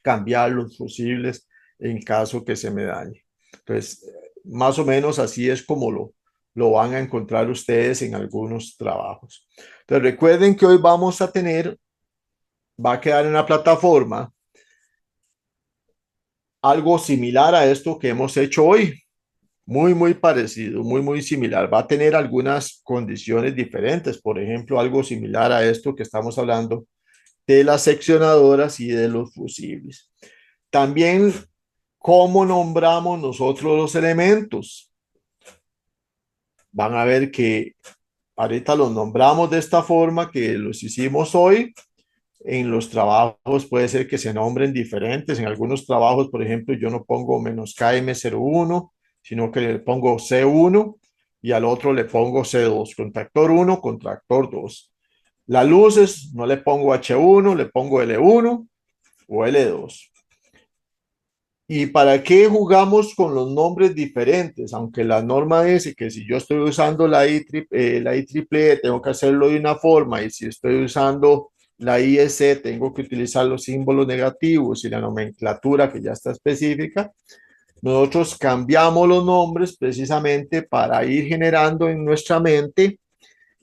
cambiar los fusibles en caso que se me dañe. Entonces, más o menos así es como lo van a encontrar ustedes en algunos trabajos. Entonces, recuerden que hoy vamos a tener, va a quedar en la plataforma algo similar a esto que hemos hecho hoy. Muy parecido, muy similar. Va a tener algunas condiciones diferentes. Por ejemplo, algo similar a esto que estamos hablando de las seccionadoras y de los fusibles. También, ¿cómo nombramos nosotros los elementos? Van a ver que ahorita los nombramos de esta forma que los hicimos hoy. En los trabajos puede ser que se nombren diferentes. En algunos trabajos, por ejemplo, yo no pongo menos KM01, sino que le pongo C1 y al otro le pongo C2, contactor 1, contactor 2. Las luces no le pongo H1, le pongo L1 o L2. ¿Y para qué jugamos con los nombres diferentes? Aunque la norma dice que si yo estoy usando la IEEE tengo que hacerlo de una forma, y si estoy usando la IEC tengo que utilizar los símbolos negativos y la nomenclatura que ya está específica. Nosotros cambiamos los nombres precisamente para ir generando en nuestra mente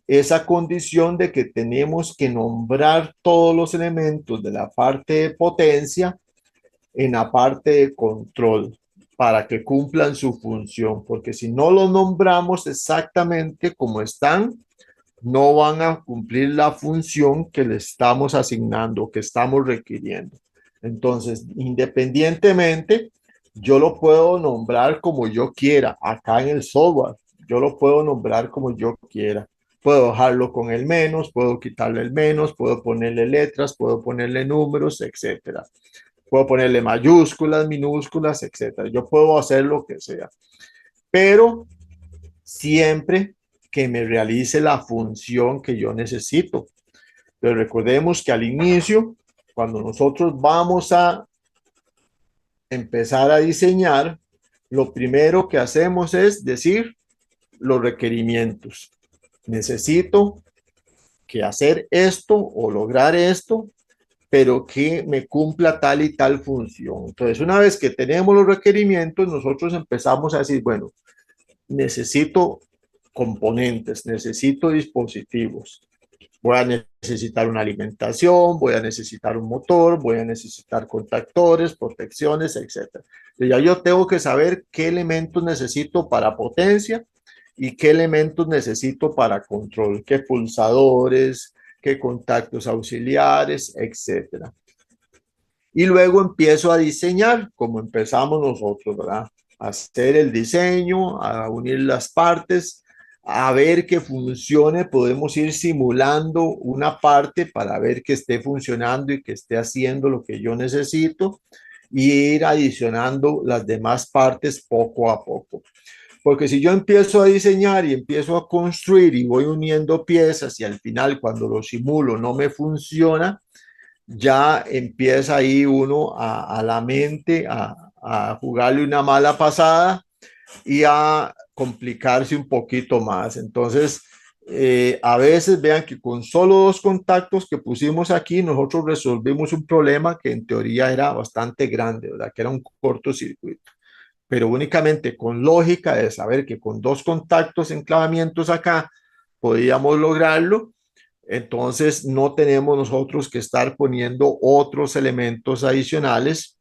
esa condición de que tenemos que nombrar todos los elementos de la parte de potencia en la parte de control para que cumplan su función, porque si no los nombramos exactamente como están, no van a cumplir la función que le estamos asignando, que estamos requiriendo. Entonces, independientemente, yo lo puedo nombrar como yo quiera. Acá en el software, yo lo puedo nombrar como yo quiera. Puedo dejarlo con el menos, puedo quitarle el menos, puedo ponerle letras, puedo ponerle números, etcétera. Puedo ponerle mayúsculas, minúsculas, etcétera. Yo puedo hacer lo que sea, pero siempre que me realice la función que yo necesito. Pero recordemos que al inicio, cuando nosotros vamos a empezar a diseñar, lo primero que hacemos es decir los requerimientos. Necesito que hacer esto o lograr esto, pero que me cumpla tal y tal función. Entonces, una vez que tenemos los requerimientos, nosotros empezamos a decir, bueno, necesito componentes, necesito dispositivos. Voy a necesitar una alimentación, voy a necesitar un motor, voy a necesitar contactores, protecciones, etc. Ya yo tengo que saber qué elementos necesito para potencia y qué elementos necesito para control, qué pulsadores, qué contactos auxiliares, etc. Y luego empiezo a diseñar como empezamos nosotros, ¿verdad? A hacer el diseño, a unir las partes, a ver que funcione. Podemos ir simulando una parte para ver que esté funcionando y que esté haciendo lo que yo necesito, y ir adicionando las demás partes poco a poco. Porque si yo empiezo a diseñar y empiezo a construir y voy uniendo piezas y al final cuando lo simulo no me funciona, ya empieza ahí uno a la mente a jugarle una mala pasada y a complicarse un poquito más. Entonces, a veces vean que con solo 2 contactos que pusimos aquí, nosotros resolvimos un problema que en teoría era bastante grande, ¿verdad? Que era un cortocircuito. Pero únicamente con lógica de saber que con 2 contactos, enclavamientos acá, podíamos lograrlo. Entonces no tenemos nosotros que estar poniendo otros elementos adicionales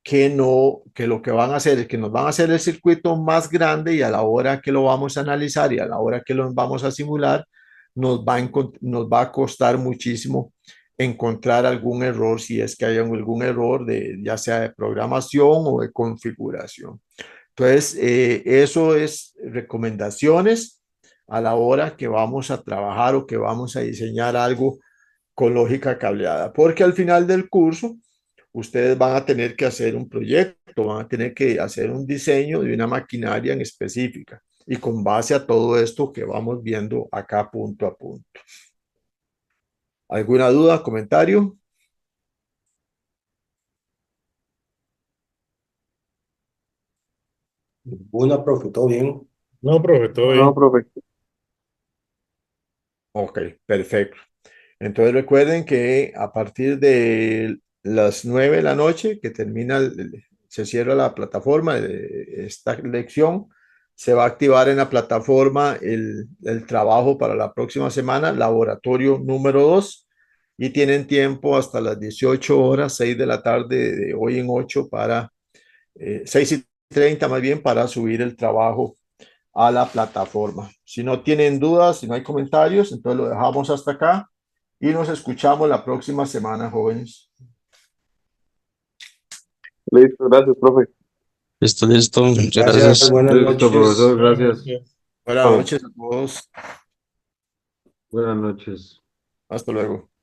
que no, que lo que van a hacer es que nos van a hacer el circuito más grande, y a la hora que lo vamos a analizar y a la hora que lo vamos a simular, nos va a costar muchísimo encontrar algún error, si es que hay algún error de ya sea de programación o de configuración. Entonces, eso es recomendaciones a la hora que vamos a trabajar o que vamos a diseñar algo con lógica cableada, porque al final del curso ustedes van a tener que hacer un proyecto, van a tener que hacer un diseño de una maquinaria en específica y con base a todo esto que vamos viendo acá punto a punto. ¿Alguna duda, comentario? Ninguna, profe, todo bien. No, profe, todo No, bien. profe. Ok, perfecto. Entonces recuerden que a partir de las 9 de la noche, que termina, se cierra la plataforma de esta lección, se va a activar en la plataforma el trabajo para la próxima semana, laboratorio número 2, y tienen tiempo hasta las 18 horas, 6 de la tarde de hoy en 8 para, 6:30 más bien, para subir el trabajo a la plataforma. Si no tienen dudas, si no hay comentarios, entonces lo dejamos hasta acá y nos escuchamos la próxima semana, jóvenes. Listo, gracias, profe. Listo, listo. Muchas Gracias, gracias. buenas Listo, noches. profesor, gracias. Buenas noches a todos. Buenas noches. Hasta luego.